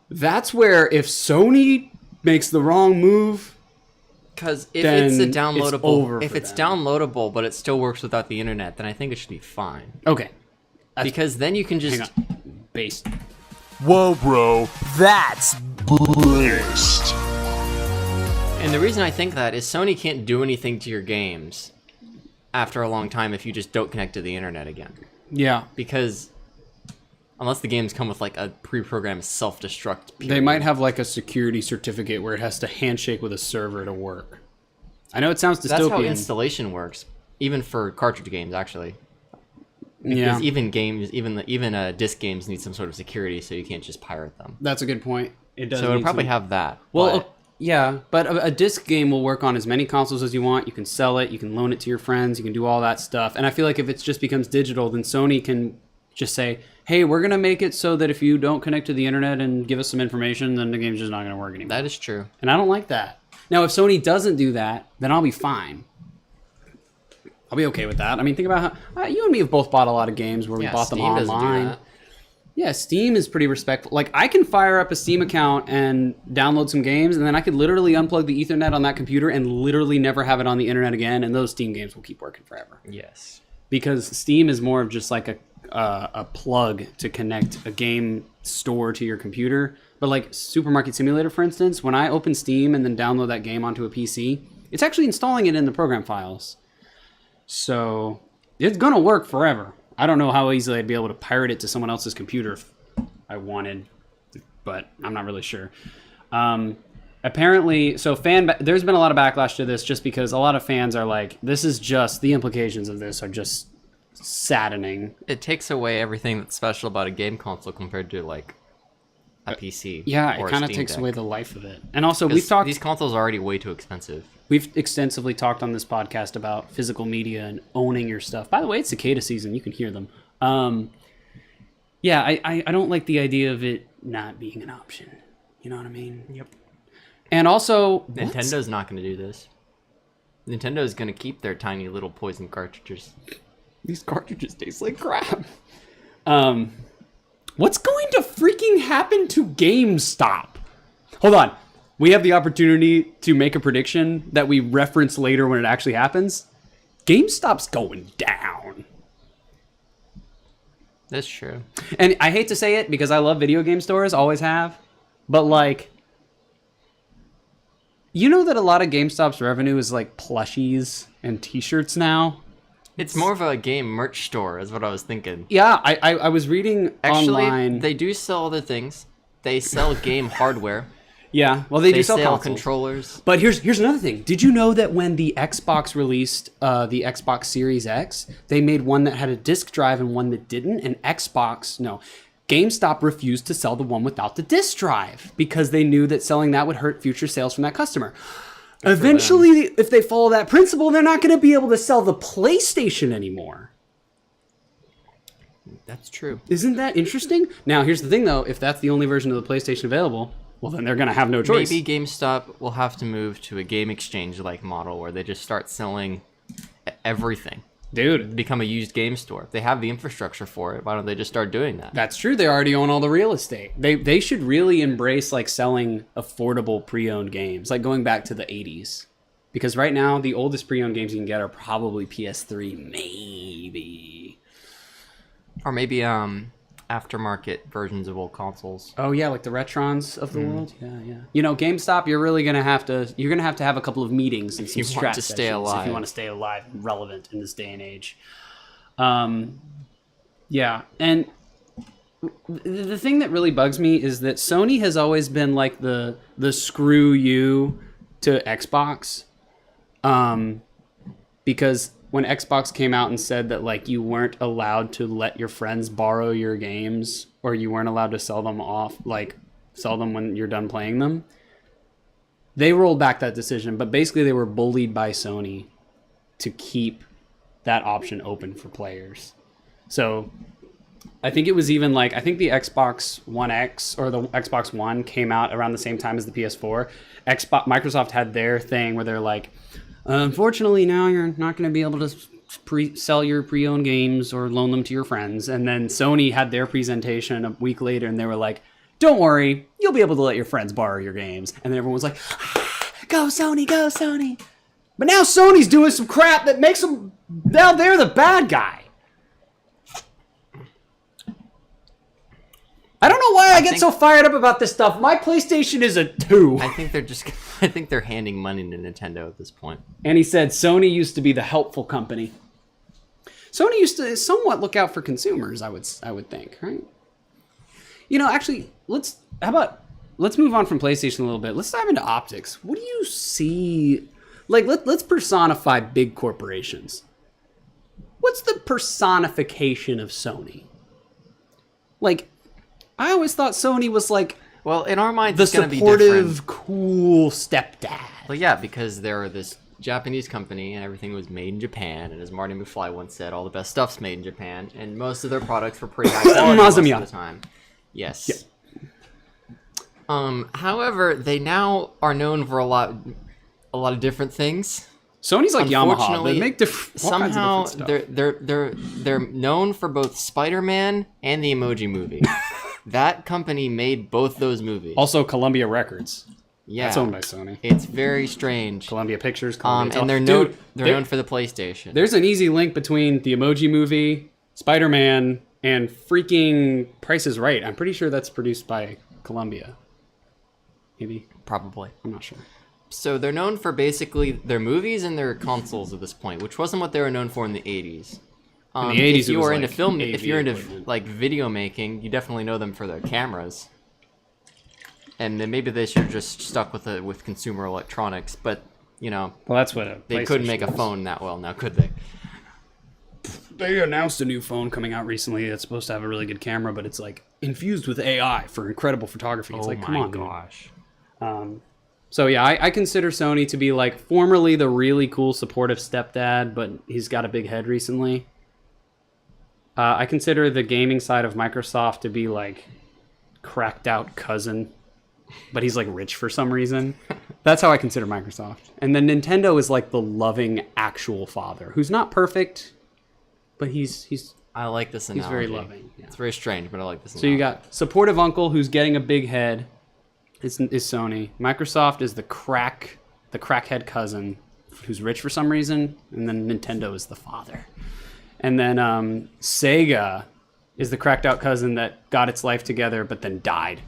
That's where if Sony makes the wrong move, Because if then it's a it's downloadable, over if for it's them. downloadable but it still works without the internet, then I think it should be fine. okay. Because then you can just Hang on. Based. Whoa, bro, that's based. And the reason I think that is Sony can't do anything to your games after a long time if you just don't connect to the internet again. Yeah. Because unless the games come with like a pre-programmed self-destruct period. They might have like a security certificate where it has to handshake with a server to work. I know it sounds dystopian. That's how installation works, even for cartridge games actually. Because Yeah. even games, even disc games need some sort of security, so you can't just pirate them. That's a good point. It does. So it'll need probably some- have that. Well, but yeah, but a disc game will work on as many consoles as you want. You can sell it, you can loan it to your friends, you can do all that stuff. And I feel like if it just becomes digital, then Sony can just say, hey, we're going to make it so that if you don't connect to the internet and give us some information, then the game's just not going to work anymore. that is true. And I don't like that. Now, if Sony doesn't do that, then I'll be fine. I'll be okay with that. I mean, think about how you and me have both bought a lot of games where we bought them Steam doesn't do online. that. Yeah, Steam is pretty respectful. Like, I can fire up a Steam account and download some games, and then I could literally unplug the Ethernet on that computer and literally never have it on the internet again, and those Steam games will keep working forever. Yes. Because Steam is more of just like a plug to connect a game store to your computer. But like Supermarket Simulator, for instance, when I open Steam and then download that game onto a PC, it's actually installing it in the program files. So it's going to work forever. I don't know how easily I'd be able to pirate it to someone else's computer if I wanted, but I'm not really sure. Apparently, so there's been a lot of backlash to this just because a lot of fans are like, this is just, the implications of this are just saddening. It takes away everything that's special about a game console compared to like a PC. Yeah, or it a kind of Steam takes Deck. away the life of it. And also, 'Cause these consoles are already way too expensive. we've extensively talked on this podcast about physical media and owning your stuff. By the way, it's cicada season. You can hear them. Yeah, I don't like the idea of it not being an option. You know what I mean? Yep. And also, Nintendo's not going to do this. Nintendo's going to keep their tiny little poison cartridges. these cartridges taste like crap. What's going to freaking happen to GameStop? Hold on. We have the opportunity to make a prediction that we reference later when it actually happens. GameStop's going down. That's true. And I hate to say it because I love video game stores, always have. But like, you know that a lot of GameStop's revenue is like plushies and t-shirts now? It's more of a game merch store, is what I was thinking. Yeah, I was reading Actually, online. they do sell other things. They sell game hardware. Yeah, well, they They do sell sell consoles. controllers. But here's another thing. Did you know that when the Xbox released the Xbox Series X, they made one that had a disk drive and one that didn't? And GameStop refused to sell the one without the disk drive because they knew that selling that would hurt future sales from that customer. Eventually, if they follow that principle, they're not going to be able to sell the PlayStation anymore. That's true. Isn't that interesting? Now, here's the thing, though. If that's the only version of the PlayStation available, well, then they're going to have no choice. Maybe GameStop will have to move to a game exchange-like model where they just start selling everything. Dude, Become a used game store. If they have the infrastructure for it, why don't they just start doing that? that's true. They already own all the real estate. They should really embrace like selling affordable pre-owned games, like going back to the 80s. Because right now, the oldest pre-owned games you can get are probably PS3, maybe. Or maybe aftermarket versions of old consoles. Oh yeah, like the Retrons of the world. Yeah, yeah. You know, GameStop, you're gonna have to have a couple of meetings and some you want strat to stay sessions if alive. you want to stay alive and relevant in this day and age. Yeah, and the thing that really bugs me is that Sony has always been like the screw you to Xbox, because when Xbox came out and said that like you weren't allowed to let your friends borrow your games or you weren't allowed to sell them when you're done playing them, they rolled back that decision. But basically, they were bullied by Sony to keep that option open for players. So I think it was even like, I think the Xbox One X or the Xbox One came out around the same time as the PS4. Microsoft had their thing where they're like, unfortunately, now you're not going to be able to sell your pre-owned games or loan them to your friends. And then Sony had their presentation a week later, and they were like, don't worry, you'll be able to let your friends borrow your games. And then everyone was like, go Sony, go Sony. But now Sony's doing some crap that makes them, now they're the bad guy. I don't know why I get so fired up about this stuff. My PlayStation is a 2. I think they're handing money to Nintendo at this point. And he said Sony used to be the helpful company. Sony used to somewhat look out for consumers, I would think, right? You know, actually, let's move on from PlayStation a little bit. Let's dive into optics. What do you see? Like, let's personify big corporations. what's the personification of Sony? Like, I always thought Sony was like Well, in our minds, the it's going to be different. supportive, cool stepdad. Well, yeah, because they're this Japanese company and everything was made in Japan. And as Marty McFly once said, all the best stuff's made in Japan. And most of their products were pretty high quality most of Mazamiya. the time. Yes. However, they now are known for a lot of different things. Sony's like Yamaha. Unfortunately, They make all kinds somehow of different stuff. they're known for both Spider-Man and the Emoji Movie. That company made both those movies. Also, Columbia Records. Yeah, That's owned by Sony. it's very strange. Columbia Pictures. Columbia And they're Dude, known for the PlayStation. There's an easy link between the Emoji Movie, Spider-Man, and freaking Price is Right. I'm pretty sure that's produced by Columbia. Maybe. Probably. I'm not sure. So they're known for basically their movies and their consoles at this point, which wasn't what they were known for in the 80s. In the 80s, if you it was were like into film, AV if you're into equipment. like video making, you definitely know them for their cameras. And then maybe they should have just stuck with consumer electronics, but you know, Well, that's what they couldn't make a phone that well now, could they? They announced a new phone coming out recently that's supposed to have a really good camera, but it's like infused with AI for incredible photography. It's like, come on, dude. gosh. So yeah, I consider Sony to be like formerly the really cool supportive stepdad, but he's got a big head recently. I consider the gaming side of Microsoft to be like cracked out cousin, but he's like rich for some reason. That's how I consider Microsoft. And then Nintendo is like the loving actual father, who's not perfect, but he's I like this analogy. very loving, yeah. It's very strange, but I like this. So you got supportive uncle who's getting a big head. Is Sony. Microsoft is the crackhead cousin who's rich for some reason, and then Nintendo is the father. And then Sega is the cracked out cousin that got its life together but then died.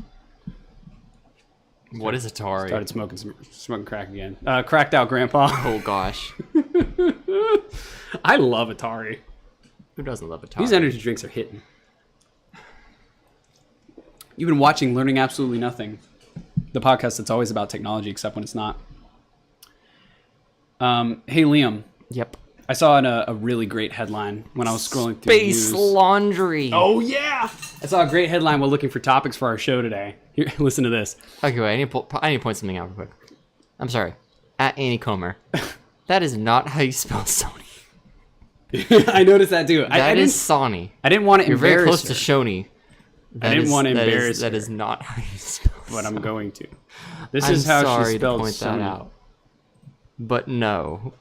What is Atari? Started smoking crack again. Cracked out grandpa. Oh gosh, I love Atari. who doesn't love Atari? These energy drinks are hitting. You've been watching Learning Absolutely Nothing, the podcast that's always about technology except when it's not. Hey, Liam. Yep. I saw a really great headline when I was scrolling through Space news. laundry. Oh, yeah! I saw a great headline while looking for topics for our show today. Here, listen to this. Okay, wait, I need to point something out real quick. I'm sorry. At Annie Comer. That is not how you spell Sony. I noticed that too. I That is didn't, Sony. I didn't want to You're embarrass very close her, to Shoney. didn't want to embarrass That her. is not how you spell but I'm going to. This I'm is how sorry she spelled to point that Sony. out. But no.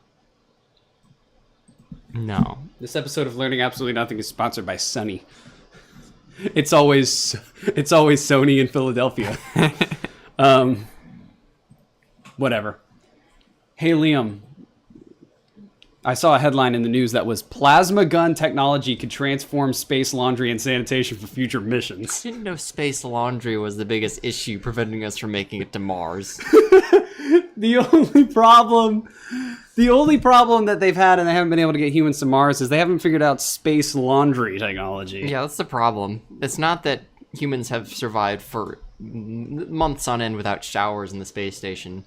No. This episode of Learning Absolutely Nothing is sponsored by Sunny. It's always Sony in Philadelphia. Whatever. Hey, Liam. I saw a headline in the news that was plasma gun technology could transform space laundry and sanitation for future missions. Didn't know space laundry was the biggest issue preventing us from making it to Mars. The only problem that they've had and they haven't been able to get humans to Mars is they haven't figured out space laundry technology. Yeah, that's the problem. It's not that humans have survived for months on end without showers in the space station.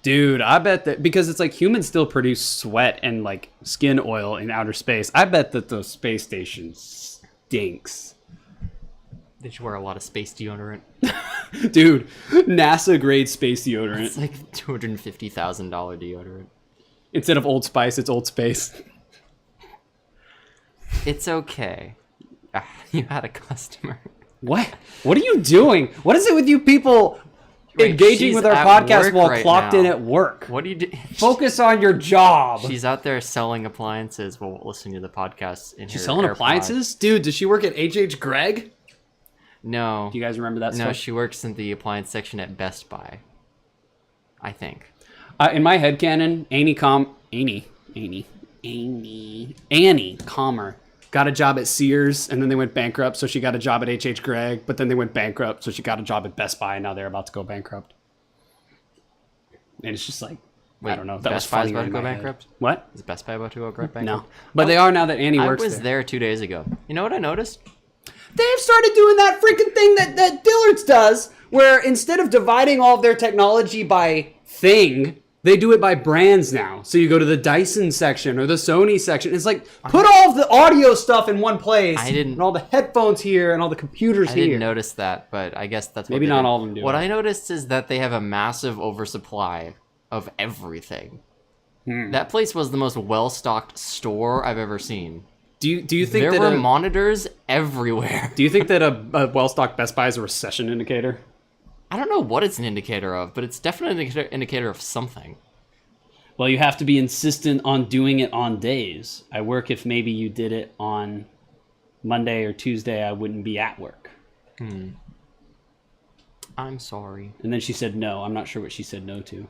Dude, I bet that because it's like humans still produce sweat and like skin oil in outer space. I bet that the space station stinks. They should wear a lot of space deodorant. Dude, NASA grade space deodorant. It's like $250,000 deodorant. Instead of Old Spice, it's Old Space. It's okay. Ah, you had a customer. What? What are you doing? What is it with you people Wait, engaging she's with our at podcast work while right clocked now. in at work? What do you do? Focus on your job. She's out there selling appliances while listening to the podcast. In She's her selling AirPod. appliances? Dude, does she work at H.H. Gregg? No. Do you guys remember that No, stuff? she works in the appliance section at Best Buy. I think. In my headcanon, Annie Comer got a job at Sears, and then they went bankrupt, so she got a job at H.H. Gregg, but then they went bankrupt, so she got a job at Best Buy, and now they're about to go bankrupt. And it's just like, I don't know. That Best was funny. Buy's about to go bankrupt? What? Is Best Buy about to go bankrupt? No. But they are now that Annie I works was there. there 2 days ago. You know what I noticed? They've started doing that freaking thing that Dillard's does, where instead of dividing all of their technology by thing, They do it by brands now. So you go to the Dyson section or the Sony section. It's like, put all of the audio stuff in one place. And all the headphones here and all the computers I here. didn't notice that, but I guess that's what Maybe they not did. all of them do What it. I noticed is that they have a massive oversupply of everything. That place was the most well-stocked store I've ever seen. Do you think There that were monitors everywhere. do you think that a well-stocked Best Buy is a recession indicator? I don't know what it's an indicator of, but it's definitely an indicator of something. Well, you have to be insistent on doing it on days. I work if maybe you did it on Monday or Tuesday, I wouldn't be at work. I'm sorry. And then she said no. I'm not sure what she said no to.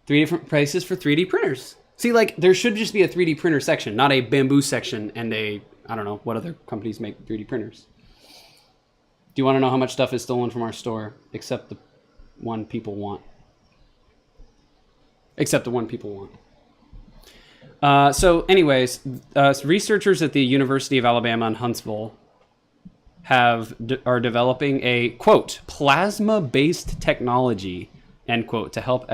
3 different prices for 3D printers. See, like, there should just be a 3D printer section, not a bamboo section and a, I don't know, what other companies make 3D printers. Do you want to know how much stuff is stolen from our store, except the one people want? Except the one people want. So anyways, researchers at the University of Alabama in Huntsville are developing a, quote, plasma-based technology, end quote, to help,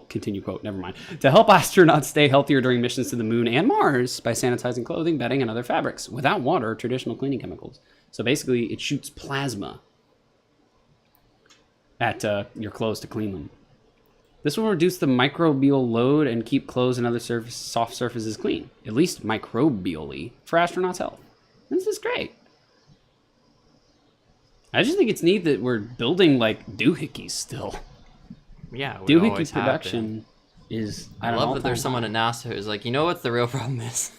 continue quote, never mind, to help astronauts stay healthier during missions to the moon and Mars by sanitizing clothing, bedding, and other fabrics without water or traditional cleaning chemicals. So basically, it shoots plasma at your clothes to clean them. This will reduce the microbial load and keep clothes and other soft surfaces clean, at least microbially, for astronauts' health. This is great. I just think it's neat that we're building, like, doohickeys still. Yeah, we Doohickey always have production is... I love that there's someone at NASA who's like, you know what the real problem is?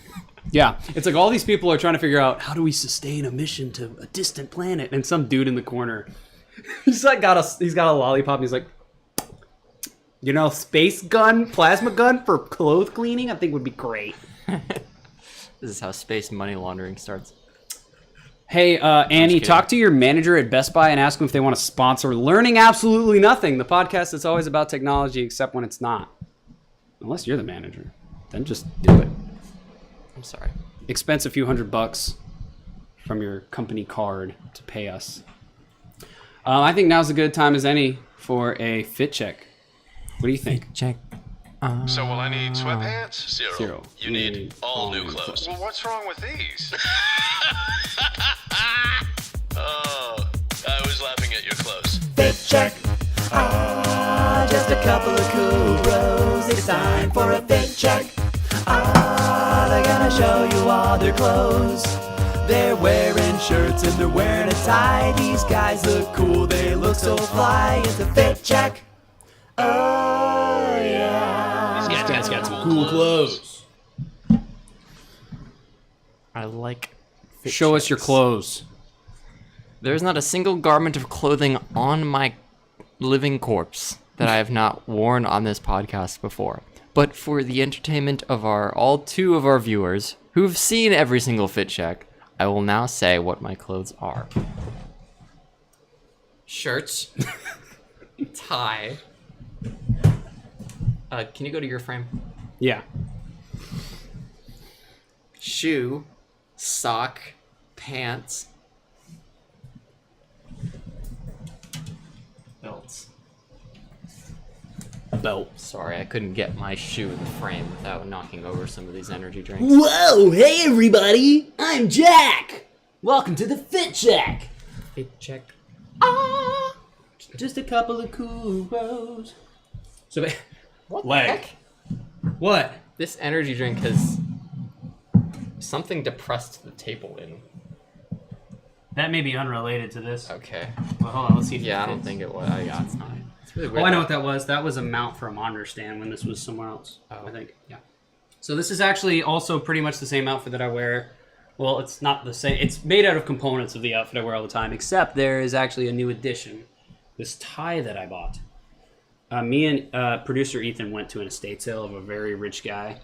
Yeah, it's like all these people are trying to figure out, how do we sustain a mission to a distant planet? And some dude in the corner, he's got a lollipop, and he's like, you know, space gun, plasma gun for clothes cleaning, I think would be great. This is how space money laundering starts. Hey, Annie, kidding. talk to your manager at Best Buy and ask them if they want to sponsor Learning Absolutely Nothing, the podcast that's always about technology except when it's not. Unless you're the manager. Then just do it. I'm sorry. Expense a few $100 from your company card to pay us. I think now's a good time as any for a fit check. What do you think? Check. So will I need sweatpants? Zero. You need all new clothes. Well, what's wrong with these? Oh, I was laughing at your clothes. Fit check. Ah, just a couple of cool bros. It's time for a fit check. Ah, they're gonna show you all their clothes. They're wearing shirts and they're wearing a tie. These guys look cool, they look so fly. It's a fit check. Oh, yeah. These guys got some Cool clothes. I like fit Show us your checks. clothes. There's not a single garment of clothing on my living corpse that I have not worn on this podcast before. But for the entertainment of all 2 of our viewers who've seen every single fit check, I will now say what my clothes are. Shirts. Tie. Can you go to your frame? Yeah. Shoe. Sock. Pants. Belts. Belt. Sorry, I couldn't get my shoe in the frame without knocking over some of these energy drinks. Whoa, hey everybody, I'm Jack. Welcome to the Fit Check. Fit check. Just a couple of cool bros. So, What Leg. the heck? what? This energy drink has something depressed the table in. That may be unrelated to this. Okay. Well, hold on, let's see if Yeah, it I don't fits. think it was. Yeah, it's not. It's really Oh, weird. I know what that was. That was a mount for a monitor stand when this was somewhere else. Oh. I think. Yeah. So this is actually also pretty much the same outfit that I wear. Well, it's not the same. It's made out of components of the outfit I wear all the time, except there is actually a new addition. This tie that I bought. Me and producer Ethan went to an estate sale of a very rich guy.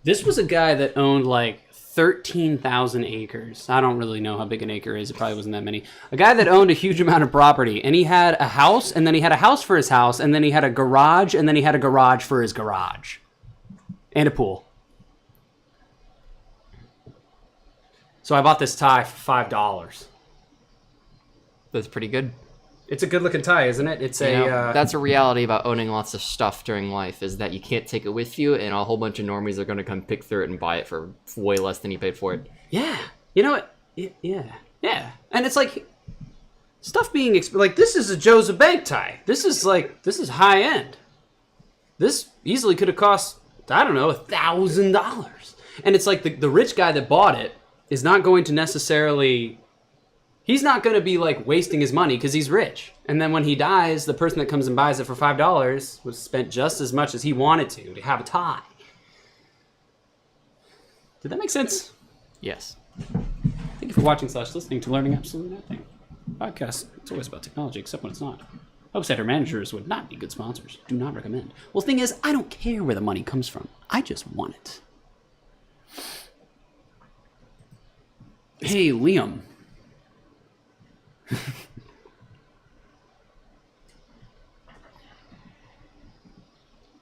This was a guy that owned like 13,000 acres. I don't really know how big an acre is. It probably wasn't that many. A guy that owned a huge amount of property. And he had a house, and then he had a house for his house, and then he had a garage, and then he had a garage for his garage. And a pool. So I bought this tie for $5. That's pretty good. It's a good-looking tie, isn't it? It's You know, that's a reality about owning lots of stuff during life, is that you can't take it with you, and a whole bunch of normies are going to come pick through it and buy it for way less than you paid for it. Yeah. You know what? Yeah. And it's like stuff being like this is a Joseph Bank tie. This is high end. This easily could have cost, I don't know, $1,000. And it's like the rich guy that bought it is not going to necessarily, he's not going to be like wasting his money because he's rich. And then when he dies, the person that comes and buys it for $5 was spent just as much as he wanted to have a tie. Did that make sense? Yes. Thank you for watching / listening to Learning Absolutely Nothing. Podcast, it's always about technology, except when it's not. HopeCenter managers would not be good sponsors. Do not recommend. Well, the thing is, I don't care where the money comes from. I just want it. Hey, Liam.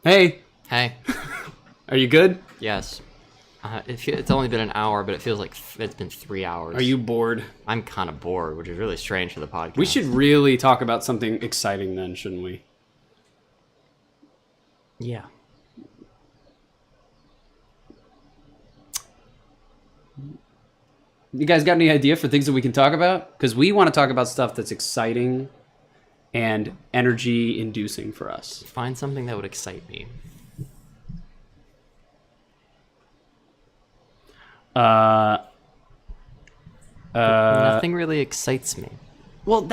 Hey, Hey. are you good? Yes. It's only been an hour, but it feels like it's been 3 hours. Are you bored? I'm kind of bored, which is really strange for the podcast. We should really talk about something exciting then, shouldn't we? Yeah. You guys got any idea for things that we can talk about? Because we want to talk about stuff that's exciting and energy inducing for us. Find something that would excite me. Nothing really excites me. Well,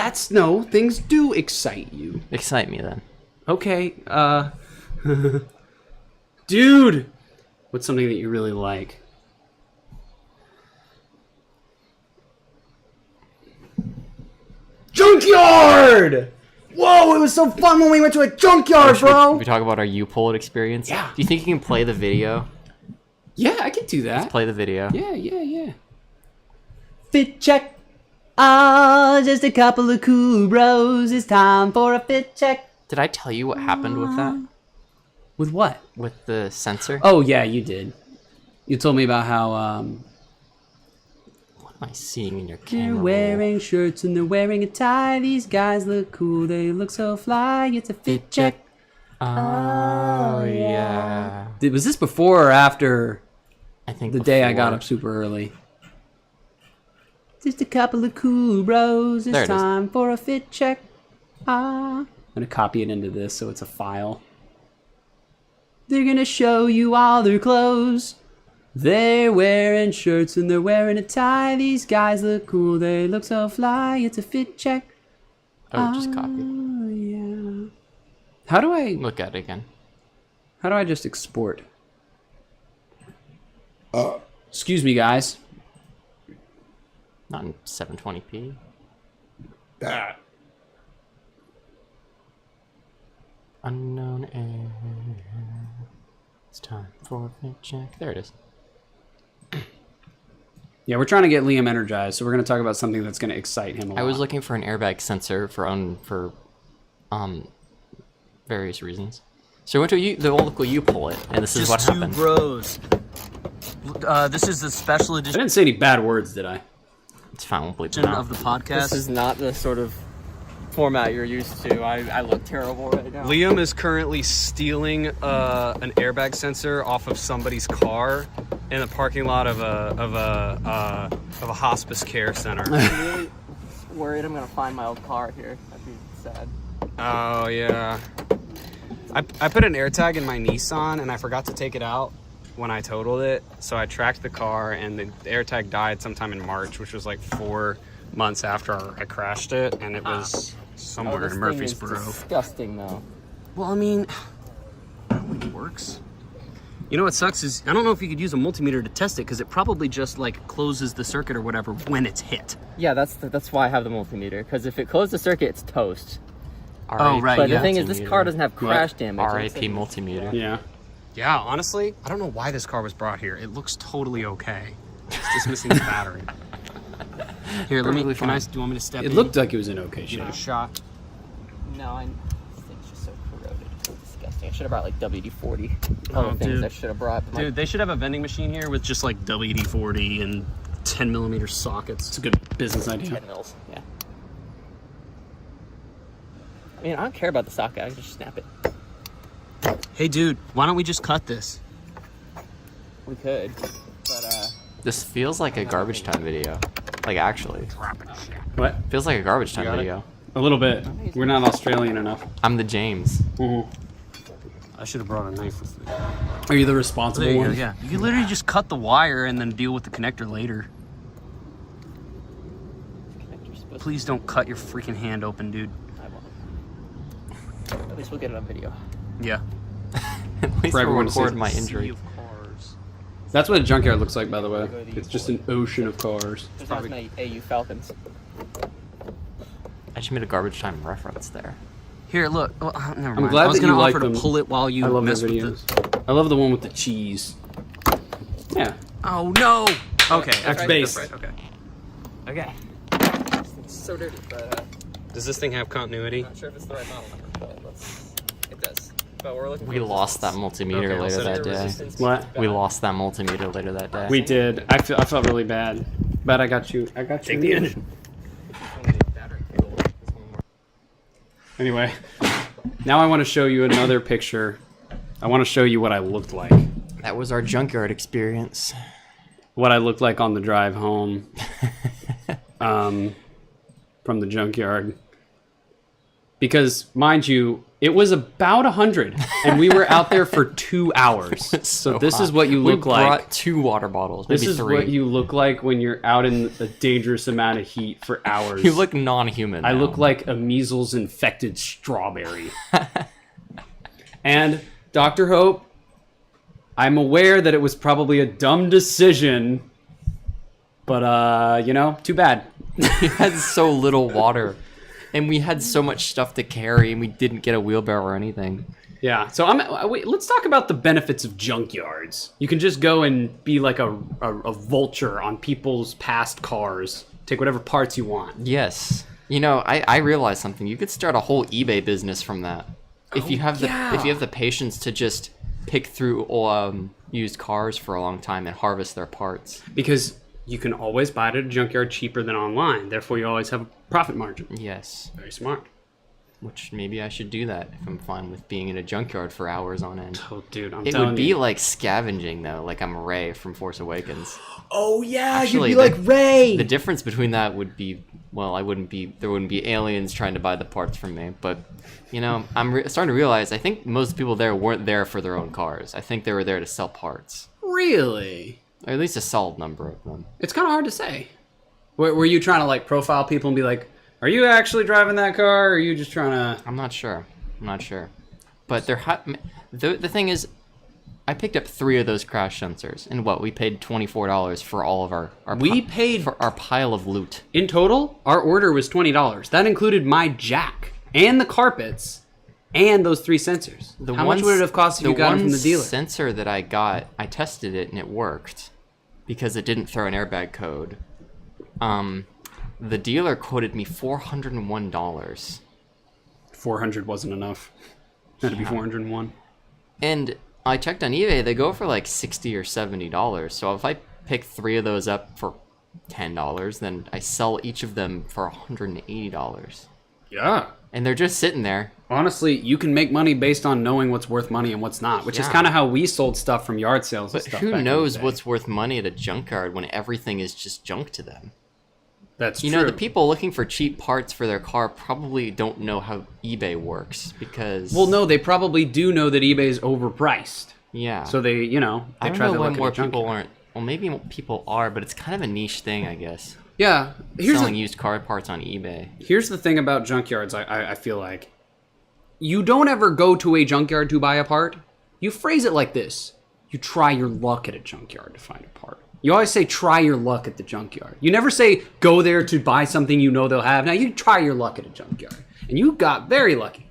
things do excite you. Excite me then. Okay, dude, what's something that you really like? Junkyard! Whoa, it was so fun when we went to a junkyard, bro! We talk about our U-Pull experience. Yeah. Do you think you can play the video? Yeah, I could do that. Play the video. Yeah. Fit check. Ah, just a couple of cool bros. It's time for a fit check. Did I tell you what happened with that? With what? With the sensor? Oh, yeah, you did. You told me about how, What am I seeing in your They're camera roll? wearing shirts and they're wearing a tie. These guys look cool. They look so fly. It's a fit check. Oh, yeah. was this before or after I think the day I got before. up super early? Just a couple of cool bros. There It's it is. time for a fit check. Ah. I'm going to copy it into this so it's a file. They're gonna show you all their clothes. They're wearing shirts and they're wearing a tie. These guys look cool, they look so fly. It's a fit check. Oh, just copy. Oh, yeah. How do I Look at it again. just export? Excuse me, guys. Not in 720p. Unknown air. It's time for a fit check. There it is. Yeah, we're trying to get Liam energized, so we're going to talk about something that's going to excite him a lot. I was looking for an airbag sensor for various reasons. So I went to the local U-Pull it, and this is what happened. Bros. This is the special I edition didn't say any bad words, did I? It's fine, we'll bleep it out. of the podcast. This is not the sort of format you're used to. I look terrible right now. Liam is currently stealing an airbag sensor off of somebody's car in the parking lot of a hospice care center. I'm really worried I'm gonna find my old car here. That'd be sad. Oh yeah. I put an AirTag in my Nissan and I forgot to take it out when I totaled it. So I tracked the car and the AirTag died sometime in March, which was like 4 months after I crashed it, and it was somewhere this in thing is Murfreesboro. disgusting though. Well, I mean, I don't think it works. You know what sucks is I don't know if you could use a multimeter to test it because it probably just like closes the circuit or whatever when it's hit. Yeah, that's why I have the multimeter. Because if it closed the circuit, it's toast. Oh, right. But yeah. the thing is, this car doesn't have crash damage. RIP multimeter. Yeah. Yeah, honestly, I don't know why this car was brought here. It looks totally okay. It's just missing the battery. Here, let me. Perfectly Can I? fine. Do you want me to step It in? looked like it was in okay shape. Take a shot. No, I think it's just so corroded. It's disgusting. I should have brought like WD-40. Oh, Other things dude. I should have brought. But Dude, they should have a vending machine here with just like WD-40 and 10mm sockets. It's a good business my idea. 10 mils. Yeah. I mean, I don't care about the socket. I can just snap it. Hey, dude, why don't we just cut this? We could, but This feels like a garbage time video. Like, actually. What? Feels like a garbage time got it? video. A little bit. We're not Australian enough. I'm the James. I should have brought a knife with me. Are you the responsible There you go, one? yeah. You can literally just cut the wire and then deal with the connector later. connector's supposed Please don't cut your freaking hand open, dude. I won't. At least we'll get it on video. Yeah. At least For we'll everyone to see. record my injury. That's what a junkyard looks like, by the way. It's just an ocean of cars. There's not as many AU Falcons. I just made a garbage time reference there. Here, look. Oh, never mind. glad I was that gonna you like offer them. to pull it while you I love their mess with videos. I love the one with the cheese. Yeah. Oh no. Okay. X base. That's right. Okay. Okay. It's so dirty, but Does this thing have continuity? not sure if it's the right model number, but it does. But we're looking. We for lost that resistance. multimeter Okay, I'll later set that it to day. Resistance What? is We bad. lost that multimeter later that day. We did. I felt really bad. But I got you. I got you. Take the engine. Anyway, now I want to show you another picture. I want to show you what I looked like. That was our junkyard experience. What I looked like on the drive home from the junkyard. Because, mind you, it was about 100, and we were out there for 2 hours. So this is what you look we like. brought 2 water bottles, This maybe is 3. what you look like when you're out in a dangerous amount of heat for hours. You look non-human. I now. look like a measles infected strawberry. And Dr. Hope, I'm aware that it was probably a dumb decision, but too bad. We had so little water, and we had so much stuff to carry, and we didn't get a wheelbarrow or anything. Yeah. So let's talk about the benefits of junkyards. You can just go and be like a vulture on people's past cars. Take whatever parts you want. Yes. You know, I realized something. You could start a whole eBay business from that. If you have the patience to just pick through used cars for a long time and harvest their parts. Because you can always buy it at a junkyard cheaper than online. Therefore, you always have a profit margin. Yes. Very smart. Which maybe I should do that if I'm fine with being in a junkyard for hours on end. Oh, dude, I'm It telling would be you. like scavenging though, like I'm Rey from Force Awakens. Oh yeah, Actually, you'd be like Ray. The difference between that would be, well, there wouldn't be aliens trying to buy the parts from me, but you know, I'm starting to realize I think most people there weren't there for their own cars. I think they were there to sell parts, Really? or at least a solid number of them. It's kind of hard to say. Were you trying to like profile people and be like, are you actually driving that car, or are you just trying to? I'm not sure. But the thing is, I picked up 3 of those crash sensors, and we paid $24 for all of our for our pile of loot. In total, our order was $20. That included my jack and the carpets and those 3 sensors. How much would it have cost if you got them from the dealer? Sensor that I got, I tested it and it worked because it didn't throw an airbag code. The dealer quoted me $401. 400 wasn't enough. Had to be 401. And I checked on eBay, they go for like $60 or $70. So if I pick 3 of those up for $10, then I sell each of them for $180. Yeah. And they're just sitting there. Honestly, you can make money based on knowing what's worth money and what's not, which is Yeah. kind of how we sold stuff from yard sales and But stuff. who back in the knows day. what's worth money at a junkyard when everything is just junk to them? That's You true. know, the people looking for cheap parts for their car probably don't know how eBay works because... Well, no, they probably do know that eBay is overpriced. Yeah. So they, I they don't try know to why look more at a people junkyard. aren't... Well, maybe people are, but it's kind of a niche thing, I guess. Yeah. Selling used car parts on eBay. Here's the thing about junkyards, I feel like. You don't ever go to a junkyard to buy a part. You phrase it like this. You try your luck at a junkyard to find a part. You always say try your luck at the junkyard. You never say go there to buy something you know they'll have. Now you try your luck at a junkyard. And you got very lucky.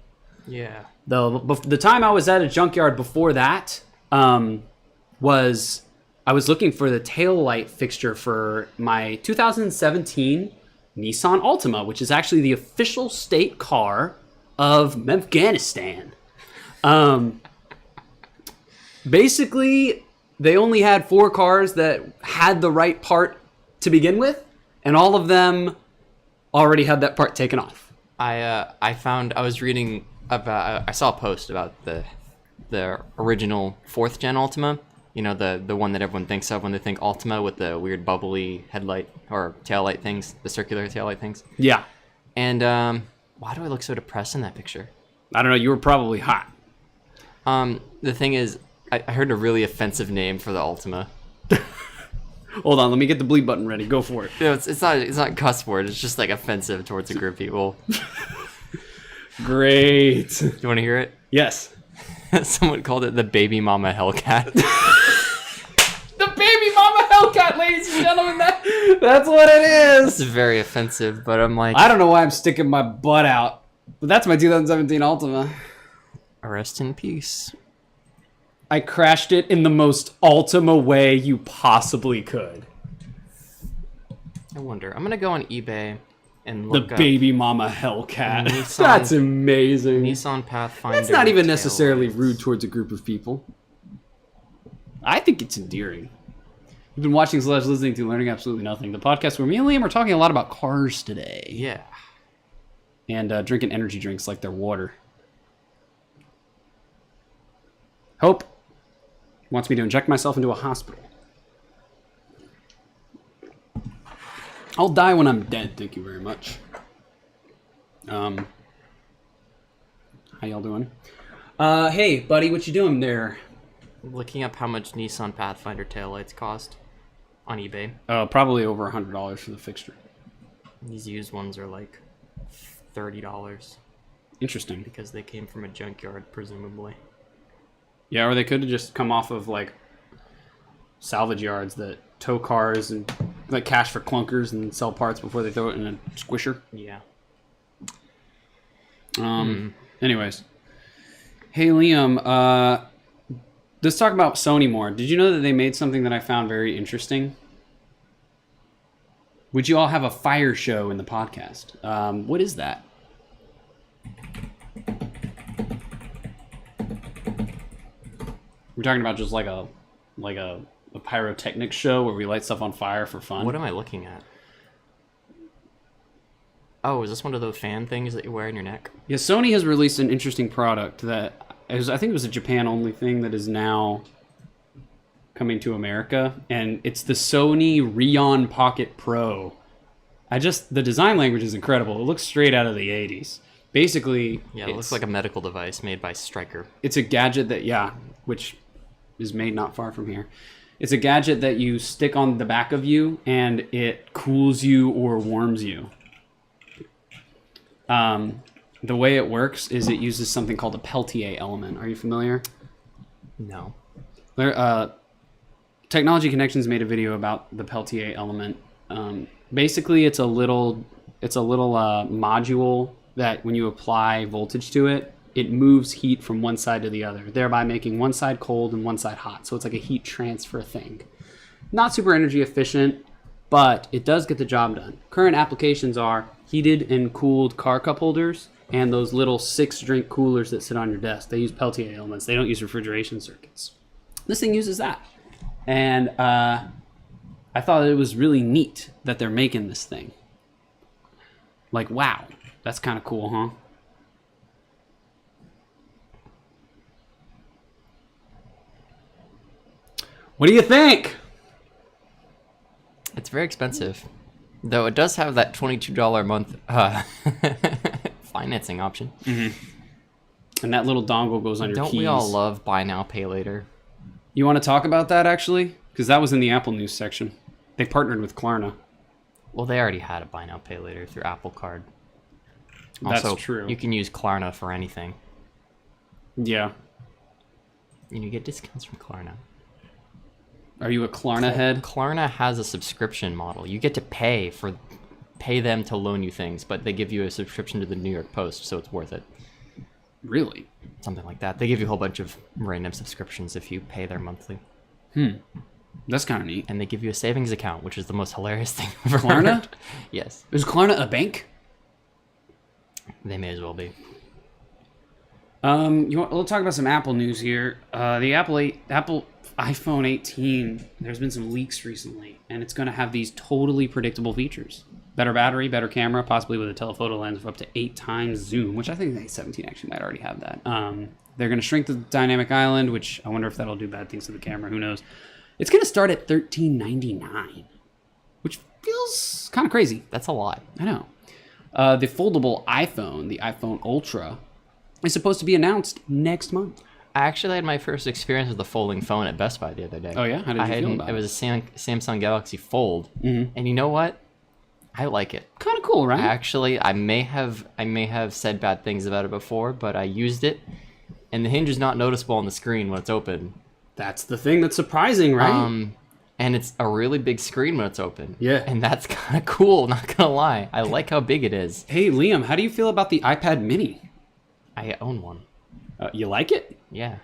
Yeah. The time I was at a junkyard before that was I was looking for the tail light fixture for my 2017 Nissan Altima, which is actually the official state car of Afghanistan. Basically, they only had 4 cars that had the right part to begin with, and all of them already had that part taken off. I was reading about I saw a post about the original 4th gen Altima. You know, the one that everyone thinks of when they think Altima with the weird bubbly headlight or taillight things, the circular taillight things. Yeah. And why do I look so depressed in that picture? I don't know. You were probably hot. The thing is, I heard a really offensive name for the Altima. Hold on. Let me get the bleep button ready. Go for it. No, it's not cuss word. It's just like offensive towards a group of people. Great. Do you want to hear it? Yes. Someone called it the Baby Mama Hellcat. The Baby Mama Hellcat, ladies and gentlemen. That's what it It's is. very offensive, but I'm like, I don't know why I'm sticking my butt out, but that's my 2017 Altima. rest in peace. I crashed it in the most Altima way you possibly could. I wonder. I'm gonna go on eBay and The look up Baby Mama Hellcat. Nissan- That's amazing. Nissan Pathfinder. That's not even necessarily taillights. rude towards a group of people. I think it's endearing. You've been watching / listening to Learning Absolutely Nothing, the podcast where me and Liam are talking a lot about cars today. Yeah. And drinking energy drinks like they're water. Hope wants me to inject myself into a hospital. I'll die when I'm dead, thank you very much. How y'all doing? Hey, buddy, what you doing there? Looking up how much Nissan Pathfinder taillights cost on eBay. Probably over $100 for the fixture. These used ones are like $30 Interesting. because they came from a junkyard, presumably. Yeah, or they could have just come off of like salvage yards that tow cars and like cash for clunkers and sell parts before they throw it in a squisher. Yeah. Anyways. Hey Liam, let's talk about Sony more. Did you know that they made something that I found very interesting? Would you all have a fire show in the podcast? What is that? We're talking about just like a pyrotechnic show where we light stuff on fire for fun. What am I looking at? Oh, is this one of those fan things that you wear in your neck? Yeah, Sony has released an interesting product that I think it was a Japan-only thing that is now coming to America, and it's the Sony Rion Pocket Pro. The design language is incredible. It looks straight out of the 80s. Basically, Yeah, it looks like a medical device made by Stryker. it's a gadget that, which is made not far from here. It's a gadget that you stick on the back of you, and it cools you or warms you. The way it works is it uses something called a Peltier element. Are you familiar? No. Technology Connections made a video about the Peltier element. Basically, it's a little module that when you apply voltage to it, it moves heat from one side to the other, thereby making one side cold and one side hot. So it's like a heat transfer thing. Not super energy efficient, but it does get the job done. Current applications are heated and cooled car cup holders and those little 6-drink coolers that sit on your desk. They use Peltier elements. They don't use refrigeration circuits. This thing uses that. And I thought it was really neat that they're making this thing. Like, wow, that's kind of cool, huh? What do you think? It's very expensive. Though it does have that $22 a month financing option. And that little dongle goes on your Don't keys. we all love buy now, pay later? You want to talk about that, actually? Because that was in the Apple News section. They partnered with Klarna. Well, they already had a buy now, pay later through Apple Card. That's Also, true. you can use Klarna for anything. Yeah. And you get discounts from Klarna. Are you a Klarna head? Klarna has a subscription model. You get to pay them to loan you things, but they give you a subscription to the New York Post, so it's worth it. Really? Something like that. They give you a whole bunch of random subscriptions if you pay their monthly. That's kind of neat. And they give you a savings account, which is the most hilarious thing I've ever Klarna? heard. Yes. Is Klarna a bank? They may as well be. Let's talk about some Apple news here. The Apple iPhone 18, there's been some leaks recently, and it's going to have these totally predictable features. better battery, better camera, possibly with a telephoto lens of up to 8 times zoom, which I think the A17 actually might already have that. They're going to shrink the dynamic island, which I wonder if that'll do bad things to the camera. Who knows? It's going to start at $13.99, which feels kind of crazy. That's a lot. I know. The foldable iPhone, the iPhone Ultra, is supposed to be announced next month. I actually had my first experience with a folding phone at Best Buy the other day. Oh, yeah? How did you feel about it? it? was a Samsung Galaxy Fold, and you know what? I like it. Kind of cool, right? Actually, I may have said bad things about it before, but I used it, and the hinge is not noticeable on the screen when it's open. That's the thing that's surprising, right? And it's a really big screen when it's open. Yeah. And that's kind of cool, not gonna lie. I like how big it is. Hey, Liam, how do you feel about the iPad Mini? I own one. You like it? Yeah.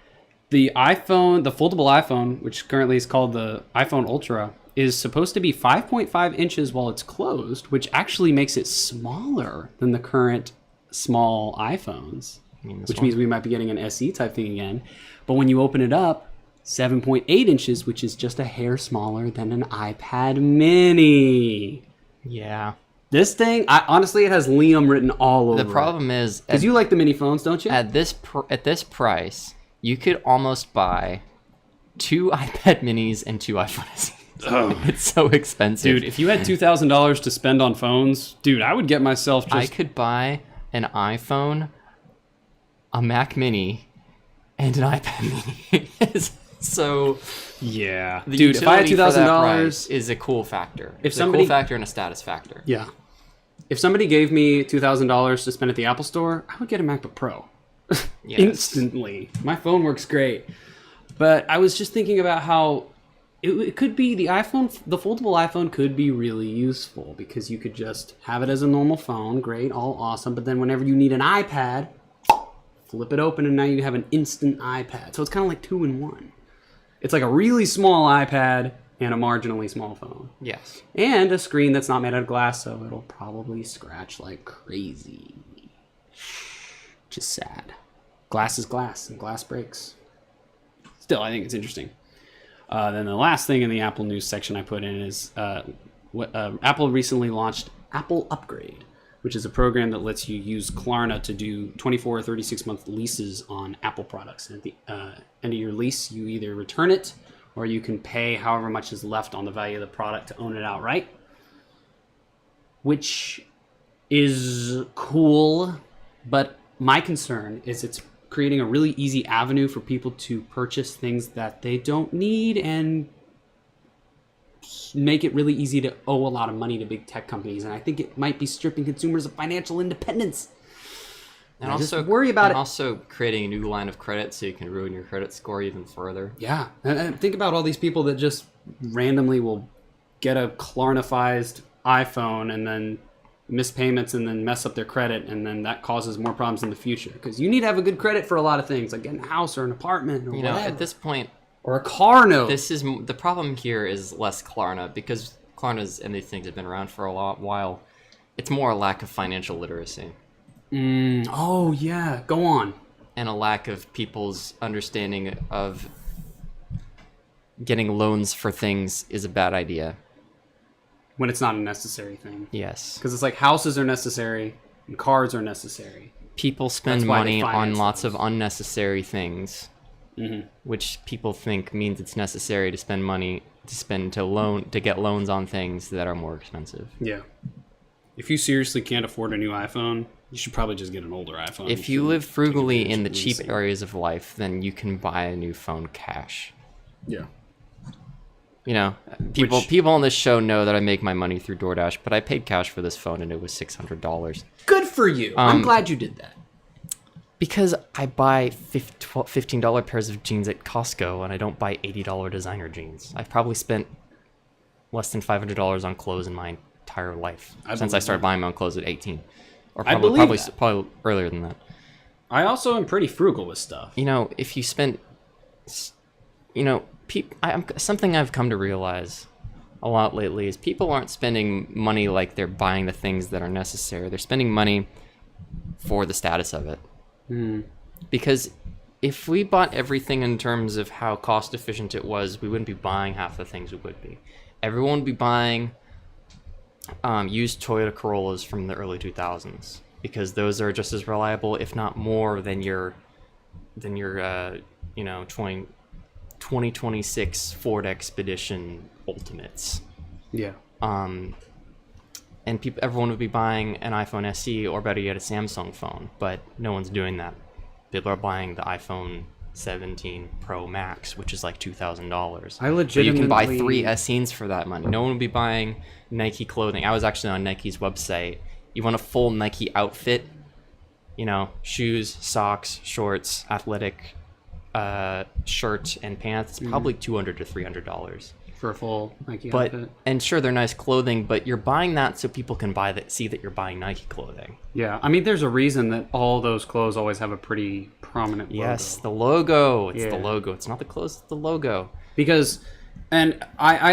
The foldable iPhone, which currently is called the iPhone Ultra, is supposed to be 5.5 inches while it's closed, which actually makes it smaller than the current small iPhones, which means we might be getting an SE type thing again. But when you open it up, 7.8 inches, which is just a hair smaller than an iPad Mini. Yeah. This thing, honestly, it has Liam written all over The problem is, because you like the mini phones, don't you? at this price, you could almost buy 2 iPad Minis and 2 iPhone SEs. It's so expensive. Dude, if you had $2,000 to spend on phones, dude, I would get myself I just... could buy an iPhone, a Mac Mini, and an iPad Mini. So Yeah. the Dude, if I had utility for that price $2,000... is a cool factor. If It's somebody- a cool factor and a status factor. Yeah. If somebody gave me $2,000 to spend at the Apple Store, I would get a MacBook Pro. Yes. Instantly. My phone works great. But I was just thinking about how it could be the foldable iPhone could be really useful because you could just have it as a normal phone, great, all awesome, but then whenever you need an iPad, flip it open and now you have an instant iPad. So it's kind of like 2-in-1. It's like a really small iPad and a marginally small phone. Yes. And a screen that's not made out of glass, so it'll probably scratch like crazy. Which is sad. Glass is glass, and glass breaks. Still, I think it's interesting. Then the last thing in the Apple News section I put in is Apple recently launched Apple Upgrade, which is a program that lets you use Klarna to do 24 or 36-month leases on Apple products. And at the end of your lease, you either return it or you can pay however much is left on the value of the product to own it outright, which is cool. But my concern is it's creating a really easy avenue for people to purchase things that they don't need and make it really easy to owe a lot of money to big tech companies. And I think it might be stripping consumers of financial independence. And I also just worry about it. Also creating a new line of credit so you can ruin your credit score even further. Yeah, and think about all these people that just randomly will get a Klarna-fized iPhone and then miss payments and then mess up their credit, and then that causes more problems in the future. Because you need to have a good credit for a lot of things, like getting a house or an apartment or You know, whatever. at this point, or a car note. the problem here is less Klarna, because Klarna's and these things have been around for a while. It's more a lack of financial literacy Oh, yeah. Go on. and a lack of people's understanding of getting loans for things is a bad idea. When it's not a necessary thing. Yes. Because it's like houses are necessary and cars are necessary. People spend That's why they money on finance lots those. of unnecessary things, which people think means it's necessary to spend money to get loans on things that are more expensive. Yeah. If you seriously can't afford a new iPhone, you should probably just get an older iPhone. If you live frugally advantage in the of cheap leasing. areas of life, then you can buy a new phone cash. Yeah. You know, Which- people on this show know that I make my money through DoorDash, but I paid cash for this phone and it was $600. Good for you. I'm glad you did that. Because I buy $15 pairs of jeans at Costco and I don't buy $80 designer jeans. I've probably spent less than $500 on clothes in my entire life since I believe started that. buying my own clothes at 18. Or I believe that. probably earlier than that. I also am pretty frugal with stuff. You know, if you spend, you know, something I've come to realize a lot lately is people aren't spending money like they're buying the things that are necessary. They're spending money for the status of it. Because if we bought everything in terms of how cost efficient it was, we wouldn't be buying half the things we would be. Everyone would be buying use Toyota Corollas from the early 2000s because those are just as reliable, if not more, than your 2026 Ford Expedition Ultimates. Yeah. And everyone would be buying an iPhone SE or better yet a Samsung phone, but no one's doing that. People are buying the iPhone 17 Pro Max, which is like $2,000. I But you can buy legitimately- 3 SEs for that money. No one would be buying Nike clothing. I was actually on Nike's website. You want a full Nike outfit, shoes, socks, shorts, athletic shirt, and pants. It's probably $200 to $300. For a full Nike But outfit. and sure, they're nice clothing, but you're buying that so people can see that you're buying Nike clothing. Yeah, I mean, there's a reason that all those clothes always have a pretty prominent logo. Yes, the logo. It's the Yeah. logo. It's not the clothes. It's the logo. Because, and I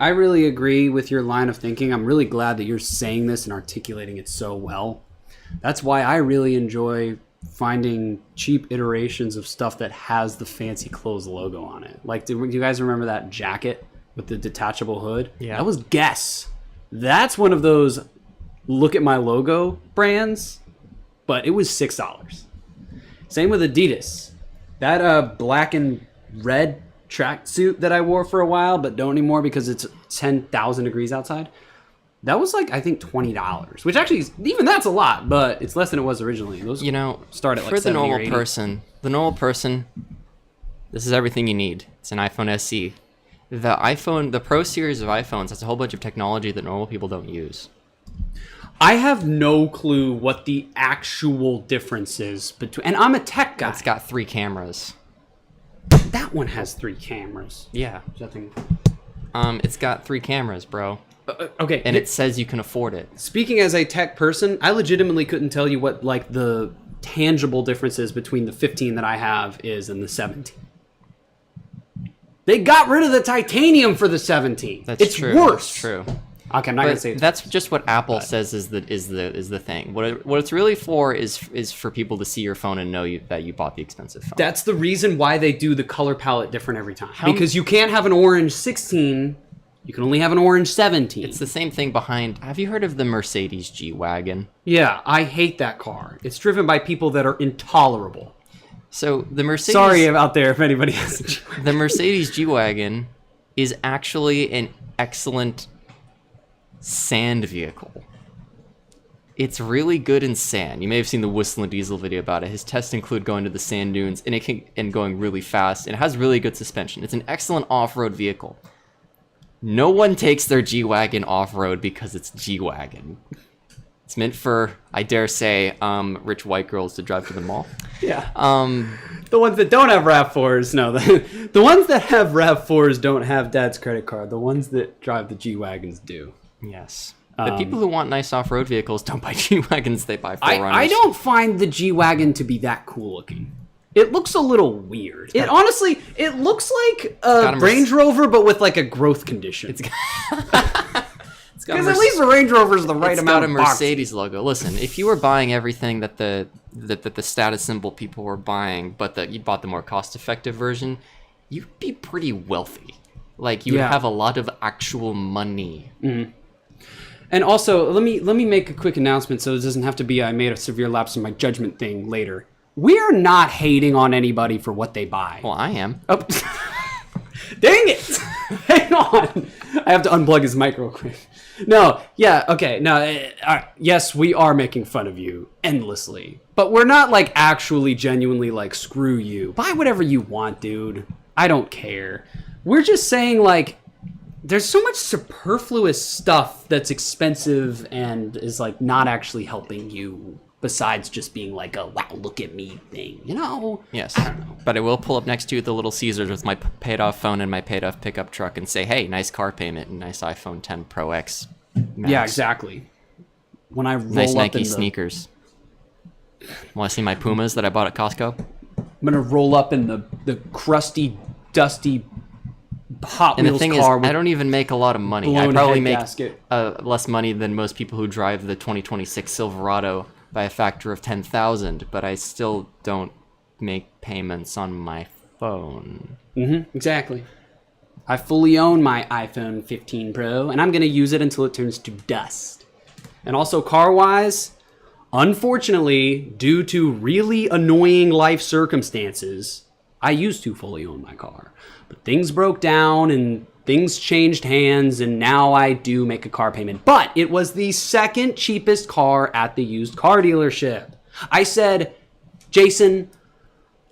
really agree with your line of thinking. I'm really glad that you're saying this and articulating it so well. That's why I really enjoy finding cheap iterations of stuff that has the fancy clothes logo on it. Like, do you guys remember that jacket with the detachable hood? Yeah. That was Guess. That's one of those look at my logo brands, but it was $6. Same with Adidas. That black and red tracksuit that I wore for a while, but don't anymore because it's 10,000 degrees outside. That was like, I think, $20, which actually, even that's a lot, but it's less than it was originally. Those start at like for the 70 or normal 80. person, this is everything you need. It's an iPhone SE. The Pro series of iPhones has a whole bunch of technology that normal people don't use. I have no clue what the actual difference is between, and I'm a tech guy. It's got 3 cameras. That one has 3 cameras. Yeah. Is that thing? It's got 3 cameras, bro. Okay. And it says you can afford it. Speaking as a tech person, I legitimately couldn't tell you what like the tangible differences between the 15 that I have is and the 17. They got rid of the titanium for the 17. That's it's true. worse. That's true. Okay, I'm not gonna But say it's that's just what Apple says is the thing. What it's really for is for people to see your phone and know that you bought the expensive phone. That's the reason why they do the color palette different every time. Because you can't have an orange 16. You can only have an orange 17. It's the same thing behind. Have you heard of the Mercedes G-Wagon? Yeah, I hate that car. It's driven by people that are intolerable. So the Mercedes. Sorry out there if anybody has a G-Wagon. The Mercedes G-Wagon is actually an excellent sand vehicle. It's really good in sand. You may have seen the Whistling Diesel video about it. His tests include going to the sand dunes and going really fast. And it has really good suspension. It's an excellent off-road vehicle. No one takes their G-Wagon off-road because it's G-Wagon. It's meant for, I dare say, rich white girls to drive to the mall. Yeah. The ones that don't have RAV4s, no. The ones that have RAV4s don't have dad's credit card. The ones that drive the G-Wagons do. Yes. The people who want nice off-road vehicles don't buy G-Wagons, they buy 4Runners. I don't find the G-Wagon to be that cool looking. It looks a little weird. It honestly, it looks like a Range Rover, but with like a growth condition. It's got Because at least the Range Rover is the right it's amount got a of box. Mercedes logo. Listen, if you were buying everything that the status symbol people were buying, but that you bought the more cost-effective version, you'd be pretty wealthy. Like you would have a lot of actual money. Mm-hmm. And also, let me make a quick announcement so it doesn't have to be I made a severe lapse in my judgment thing later. We are not hating on anybody for what they buy. Well, I am. Oh. Dang it! Hang on. I have to unplug his mic real quick. No, yeah, okay, no, all right. Yes, we are making fun of you endlessly, but we're not like actually genuinely like screw you. Buy whatever you want, dude. I don't care. We're just saying like there's so much superfluous stuff that's expensive and is like not actually helping you besides just being like a wow, look at me thing, you know? Yes. I don't know. But I will pull up next to the Little Caesars with my paid-off phone and my paid-off pickup truck and say, hey, nice car payment and nice iPhone 10 Pro X Max. Yeah, exactly. When I roll Nice up Nike in the, sneakers. Want to see my Pumas that I bought at Costco? I'm gonna roll up in the crusty, dusty Hot And the Wheels thing is, car with I don't even make a lot of money. I blown probably head make gasket. less money than most people who drive the 2026 Silverado by a factor of 10,000, but I still don't make payments on my phone. Exactly. I fully own my iPhone 15 Pro, and I'm going to use it until it turns to dust. And also, car-wise, unfortunately, due to really annoying life circumstances, I used to fully own my car. But things broke down and things changed hands, and now I do make a car payment. But it was the second cheapest car at the used car dealership. I said, Jason,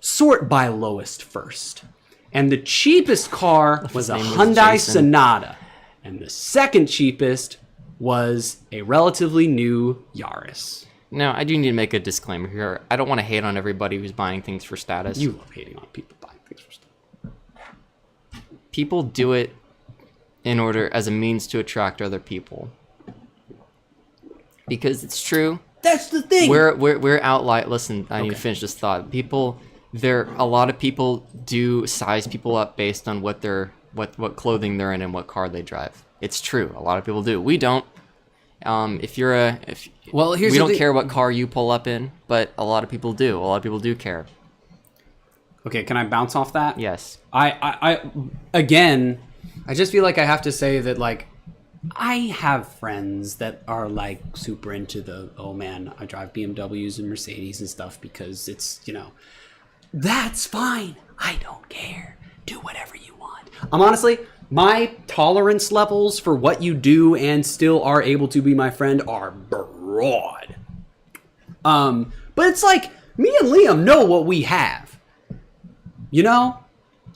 sort by lowest first. And the cheapest car was a name was Hyundai Jason. Sonata. And the second cheapest was a relatively new Yaris. Now, I do need to make a disclaimer here. I don't want to hate on everybody who's buying things for status. You love hating on people buying things for stuff. People do it in order as a means to attract other people. Because it's true. That's the thing. We're outlier. Listen, I need to Okay. finish this thought. A lot of people do size people up based on what clothing they're in and what car they drive. It's true. A lot of people do. We don't. Well, here's we the don't thing. care what car you pull up in, but a lot of people do. A lot of people do care. Okay, can I bounce off that? Yes. Again, I just feel like I have to say that, like, I have friends that are, like, super into the, oh man, I drive BMWs and Mercedes and stuff because it's, that's fine. I don't care. Do whatever you want. Honestly, my tolerance levels for what you do and still are able to be my friend are broad. But it's like, me and Liam know what we have.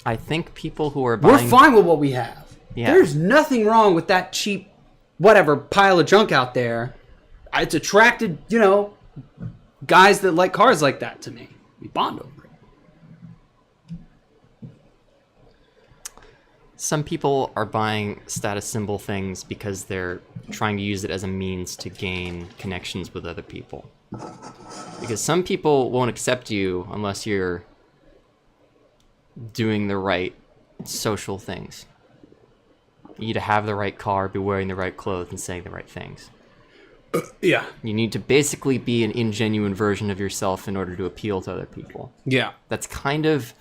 I think people who are We're buying fine with what we have. Yeah. There's nothing wrong with that cheap, whatever, pile of junk out there. It's attracted, guys that like cars like that to me. We bond over it. Some people are buying status symbol things because they're trying to use it as a means to gain connections with other people. Because some people won't accept you unless you're doing the right social things. You need to have the right car, be wearing the right clothes, and saying the right things. Yeah. You need to basically be an ingenuine version of yourself in order to appeal to other people. Yeah. That's kind of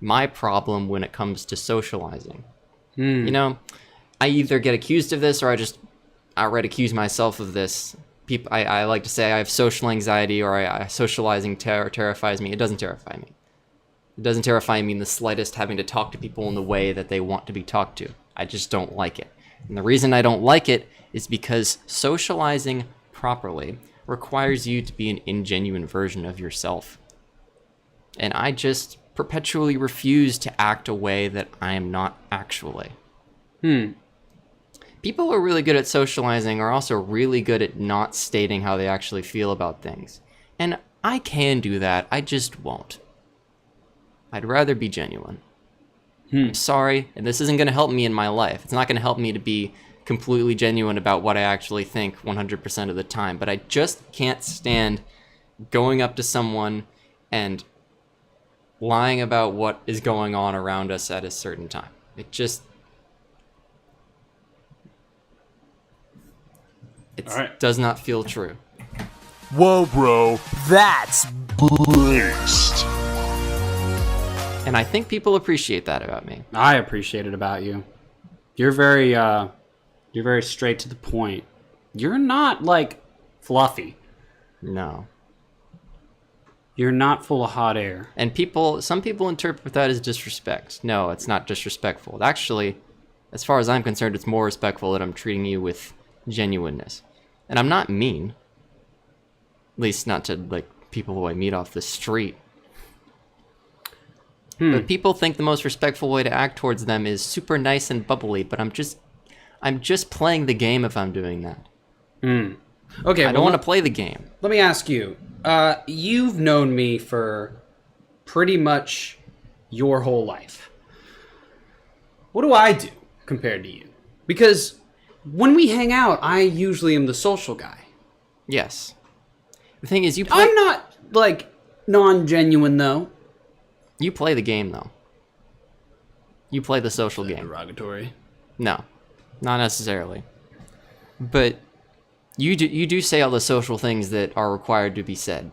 my problem when it comes to socializing. I either get accused of this or I just outright accuse myself of this. I like to say I have social anxiety or socializing terrifies me. It doesn't terrify me. It doesn't terrify me in the slightest having to talk to people in the way that they want to be talked to. I just don't like it. And the reason I don't like it is because socializing properly requires you to be an ingenuine version of yourself. And I just perpetually refuse to act a way that I am not actually. People who are really good at socializing are also really good at not stating how they actually feel about things. And I can do that, I just won't. I'd rather be genuine. I'm sorry, and this isn't going to help me in my life. It's not going to help me to be completely genuine about what I actually think 100% of the time. But I just can't stand going up to someone and lying about what is going on around us at a certain time. It just... It does not feel true. Whoa, bro, that's beast. And I think people appreciate that about me. I appreciate it about you. You're very straight to the point. You're not, like, fluffy. No. You're not full of hot air. And some people interpret that as disrespect. No, it's not disrespectful. Actually, as far as I'm concerned, it's more respectful that I'm treating you with genuineness. And I'm not mean. At least not to, like, people who I meet off the street. But people think the most respectful way to act towards them is super nice and bubbly, but I'm just playing the game if I'm doing that. Okay, I don't want to play the game. Let me ask you. You've known me for pretty much your whole life. What do I do compared to you? Because when we hang out, I usually am the social guy. Yes. The thing is, you play... I'm not, like, non-genuine, though. You play the game, though. You play the social game. Derogatory. No, not necessarily. But you do say all the social things that are required to be said.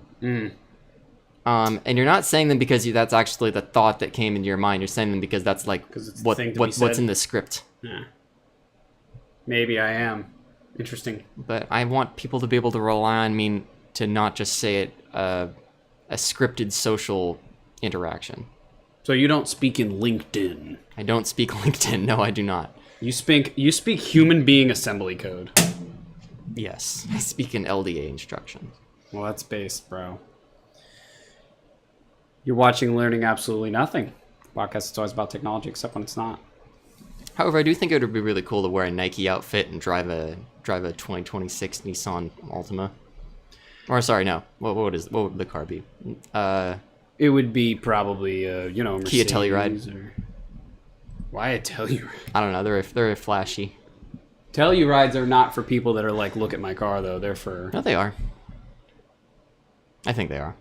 And you're not saying them because that's actually the thought that came into your mind. You're saying them because that's like 'Cause it's the what, thing to be what's said. in the script. Yeah. Maybe I am. Interesting. But I want people to be able to rely on me to not just say it a scripted social interaction. So you don't speak in LinkedIn. I don't speak LinkedIn. No, I do not. You speak human being assembly code. Yes, I speak in LDA instructions. Well, that's based, bro. You're watching Learning Absolutely Nothing. Podcast is always about technology, except when it's not. However, I do think it would be really cool to wear a Nike outfit and drive a 2026 Nissan Altima. Or sorry, no. What would the car be? It would be probably, Mercedes Kia Telluride. Or... Why a Telluride? I don't know. They're flashy. Tellurides are not for people that are like, look at my car, though. They're for... No, they are. I think they are.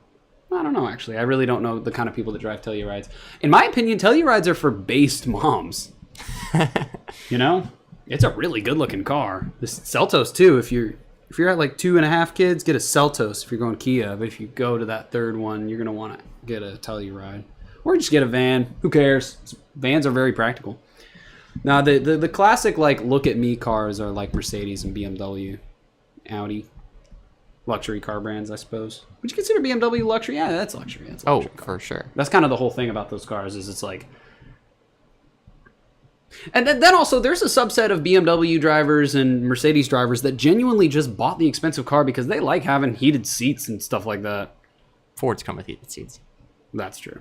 I don't know, actually. I really don't know the kind of people that drive Tellurides. In my opinion, Tellurides are for based moms. You know? It's a really good-looking car. This Seltos, too. If you're at like 2.5 kids, get a Seltos if you're going Kia. But if you go to that third one, you're going to want to get a Telluride. Or just get a van. Who cares? Vans are very practical. Now, the classic, like, look-at-me cars are like Mercedes and BMW, Audi. Luxury car brands, I suppose. Would you consider BMW luxury? Yeah, that's luxury. That's a Oh, luxury car. for sure. That's kind of the whole thing about those cars is it's like... And then also, there's a subset of BMW drivers and Mercedes drivers that genuinely just bought the expensive car because they like having heated seats and stuff like that. Fords come with heated seats. That's true.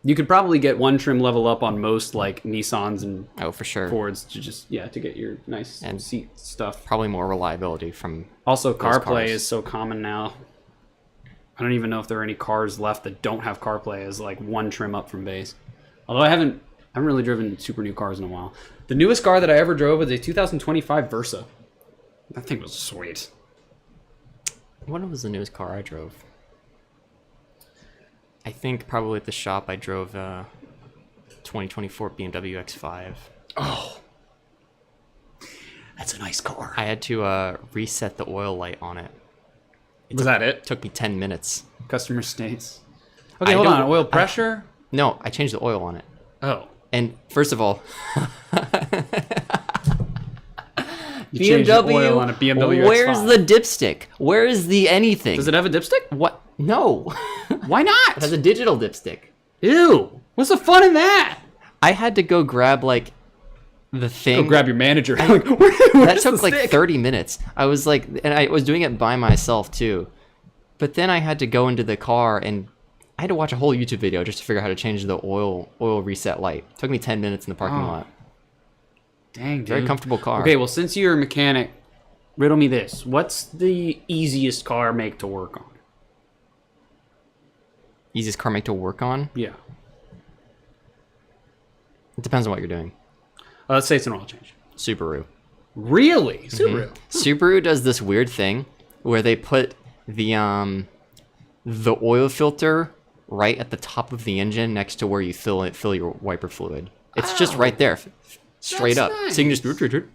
You could probably get one trim level up on most like Nissans and Oh, for sure. Fords to just, to get your nice And seat stuff. Probably more reliability from... Also, CarPlay cars. is so common now. I don't even know if there are any cars left that don't have CarPlay as like one trim up from base. Although I haven't really driven super new cars in a while. The newest car that I ever drove was a 2025 Versa. That thing was sweet. What was the newest car I drove? I think probably at the shop I drove 2024 BMW X5. Oh, that's a nice car. I had to reset the oil light on it. Was that it? Took me 10 minutes. Customer states. Okay, I hold don't- on. Oil pressure? No, I changed the oil on it. Oh. And first of all, You changed the oil on a BMW where's X5. the dipstick? Where is the anything? Does it have a dipstick? What? No. Why It not? has a digital dipstick. Ew. What's the fun in that? I had to go grab like the thing. Go grab your manager. That took like 30 minutes. I was like, and I was doing it by myself too. But then I had to go into the car and I had to watch a whole YouTube video just to figure out how to change the oil reset light. It took me 10 minutes in the parking lot. Dang, dude. Very comfortable car. Okay, well, since you're a mechanic, riddle me this. What's the easiest car make to work on? Easiest car make to work on? Yeah. It depends on what you're doing. Let's say it's an oil change. Subaru. Really? Subaru? Subaru does this weird thing where they put the oil filter right at the top of the engine next to where you fill your wiper fluid. It's just right there, straight That's up. nice. So you can just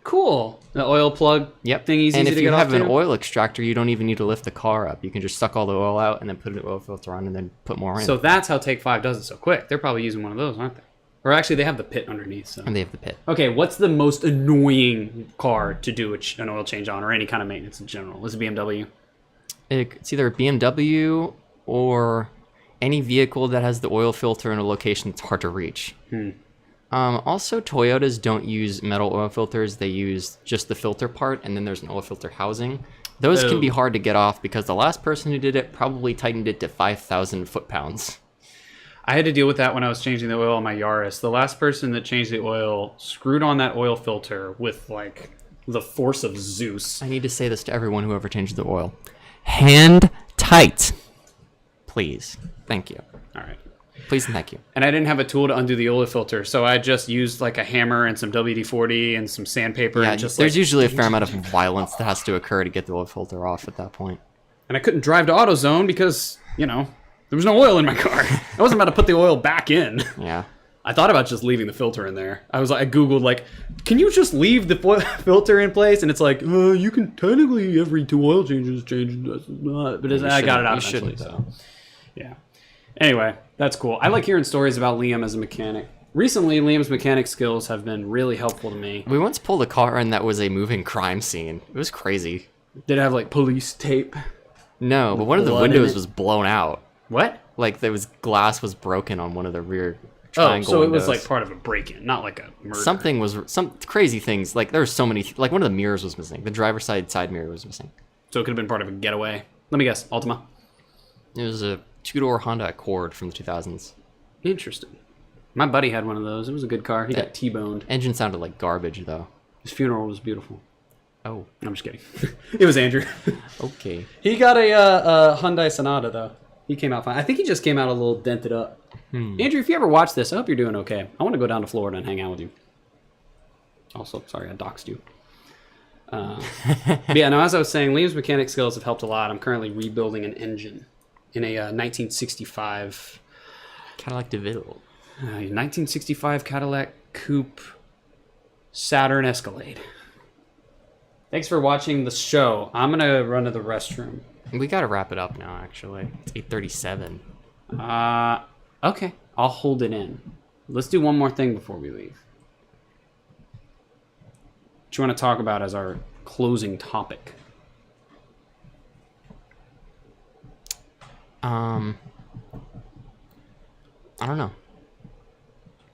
Cool. The oil plug Yep. thing easy and to if get you off have an to? oil extractor, you don't even need to lift the car up. You can just suck all the oil out and then put an oil filter on and then put more in. So that's how Take 5 does it so quick. They're probably using one of those, aren't they? Or actually, they have the pit underneath. So. and they have the pit. Okay, what's the most annoying car to do an oil change on or any kind of maintenance in general? Is it BMW? It's either a BMW or any vehicle that has the oil filter in a location that's hard to reach. Also, Toyotas don't use metal oil filters. They use just the filter part, and then there's an oil filter housing. Those can be Oh. hard to get off because the last person who did it probably tightened it to 5,000 foot-pounds. I had to deal with that when I was changing the oil on my Yaris. The last person that changed the oil screwed on that oil filter with, like, the force of Zeus. I need to say this to everyone who ever changed the oil. Hand tight. Please. Thank you. All right. Please and thank you. And I didn't have a tool to undo the oil filter, so I just used, like, a hammer and some WD-40 and some sandpaper. Yeah, and just, there's like, usually a fair amount of violence that has to occur to get the oil filter off at that point. And I couldn't drive to AutoZone because, there was no oil in my car. I wasn't about to put the oil back in. Yeah. I thought about just leaving the filter in there. I Googled like, can you just leave the filter in place? And it's like, you can technically every 2 oil changes change. But I got it out eventually. So yeah. Anyway, that's cool. I like hearing stories about Liam as a mechanic. Recently, Liam's mechanic skills have been really helpful to me. We once pulled a car in that was a moving crime scene. It was crazy. Did it have like police tape? No, but one of the blood in windows it? was blown out. What? Like there was glass was broken on one of the rear Oh, triangle so windows. it was like part of a break-in, not like a murder. Something was some crazy things. Like there were so many. Like one of the mirrors was missing. The driver's side mirror was missing. So it could have been part of a getaway. Let me guess, Altima. It was a 2-door Honda Accord from the 2000s. Interesting. My buddy had one of those. It was a good car. He got T-boned. Engine sounded like garbage though. His funeral was beautiful. Oh, I'm just kidding. It was Andrew. okay. He got a Hyundai Sonata though. He came out fine. I think he just came out a little dented up. Andrew, if you ever watch this, I hope you're doing okay. I want to go down to Florida and hang out with you. Also, sorry, I doxed you. But yeah, no, as I was saying, Liam's mechanic skills have helped a lot. I'm currently rebuilding an engine in a 1965 Cadillac DeVille. 1965 Cadillac Coupe Saturn Escalade. Thanks for watching the show. I'm going to run to the restroom. We gotta wrap it up now. Actually, it's 8:37. Okay. I'll hold it in. Let's do one more thing before we leave. What you want to talk about as our closing topic? I don't know.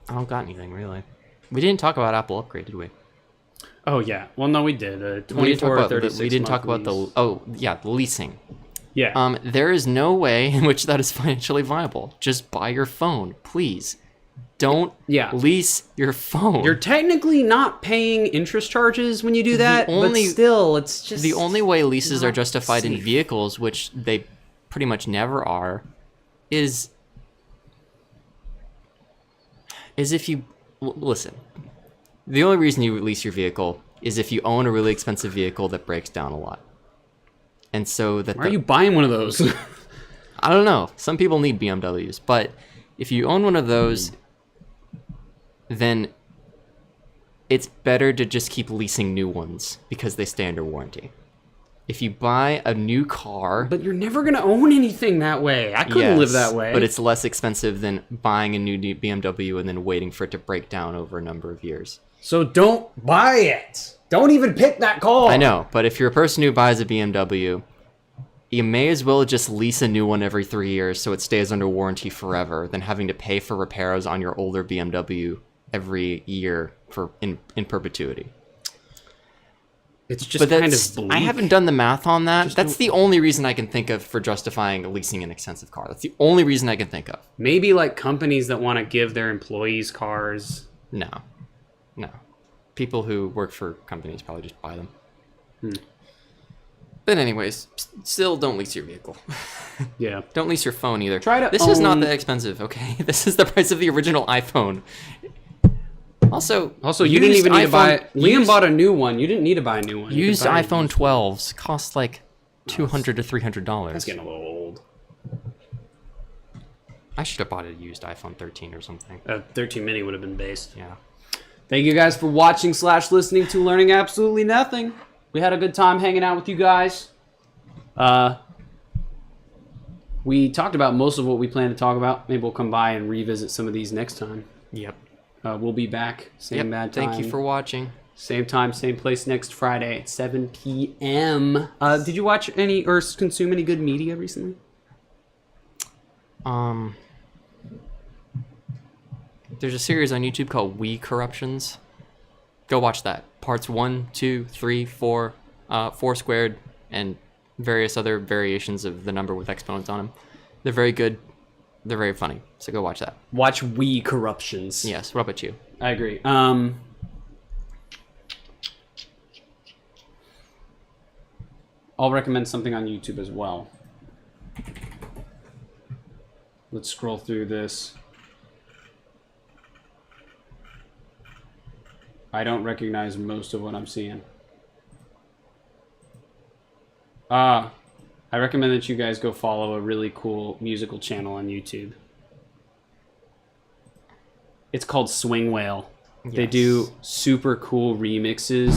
I don't got anything really. We didn't talk about Apple Upgrade, did we? Oh yeah. Well, no, we did. We didn't 24 talk or about 36 we didn't talk month about the lease. the leasing. Yeah. There is no way in which that is financially viable. Just buy your phone, please. Don't Yeah. lease your phone. You're technically not paying interest charges when you do that, only- but still, it's just the only way leases are not justified in safe. vehicles, which they pretty much never are, is if you listen. The only reason you lease your vehicle is if you own a really expensive vehicle that breaks down a lot. And so that Why are you buying one of those? I don't know. Some people need BMWs, but if you own one of those, then it's better to just keep leasing new ones because they stay under warranty. If you buy a new car, But you're never gonna own anything that way. I couldn't live yes, that way. but it's less expensive than buying a new BMW and then waiting for it to break down over a number of years. so don't buy it. Don't even pick that car. I know, but if you're a person who buys a BMW, you may as well just lease a new one every 3 years so it stays under warranty forever than having to pay for repairs on your older BMW every year for in perpetuity. It's just But kind that's, of bleak. I haven't done the math on that. That's the only reason I can think of for justifying leasing an expensive car. That's the only reason I can think of. Maybe like companies that want to give their employees cars. No. People who work for companies probably just buy them. But anyways, still don't lease your vehicle. Yeah. Don't lease your phone either. Try to This is not own- that expensive, okay? This is the price of the original iPhone. Also, You didn't even need to buy. Liam used, bought a new one. You didn't need to buy a new one. You could used buy a iPhone used 12s cost like $200 to $300. one. That's getting a little old. I should have bought a used iPhone 13 or something. A 13 mini would have been based. Yeah. Thank you guys for watching / listening to Learning Absolutely Nothing. We had a good time hanging out with you guys. We talked about most of what we plan to talk about. Maybe we'll come by and revisit some of these next time. Yep. We'll be back. Same bad time. Thank you for watching. Same time, same place next Friday at 7 p.m. Did you watch any or consume any good media recently? There's a series on YouTube called We Corruptions. Go watch that. Parts 1, 2, 3, 4, 4 squared, and various other variations of the number with exponents on them. They're very good. They're very funny. So go watch that. Watch We Corruptions. Yes. What about you? I agree. I'll recommend something on YouTube as well. Let's scroll through this. I don't recognize most of what I'm seeing. I recommend that you guys go follow a really cool musical channel on YouTube. It's called Swing Whale. They Yes. do super cool remixes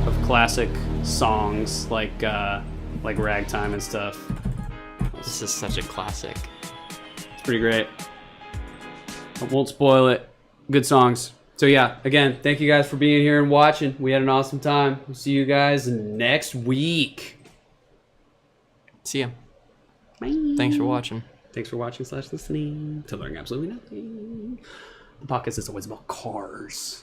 of classic songs like Ragtime and stuff. This is such a classic. It's pretty great. I won't spoil it. Good songs. So yeah, again, thank you guys for being here and watching. We had an awesome time. We'll see you guys next week. See ya. Thanks for watching. Thanks for watching / listening to learning absolutely nothing. The podcast is always about cars.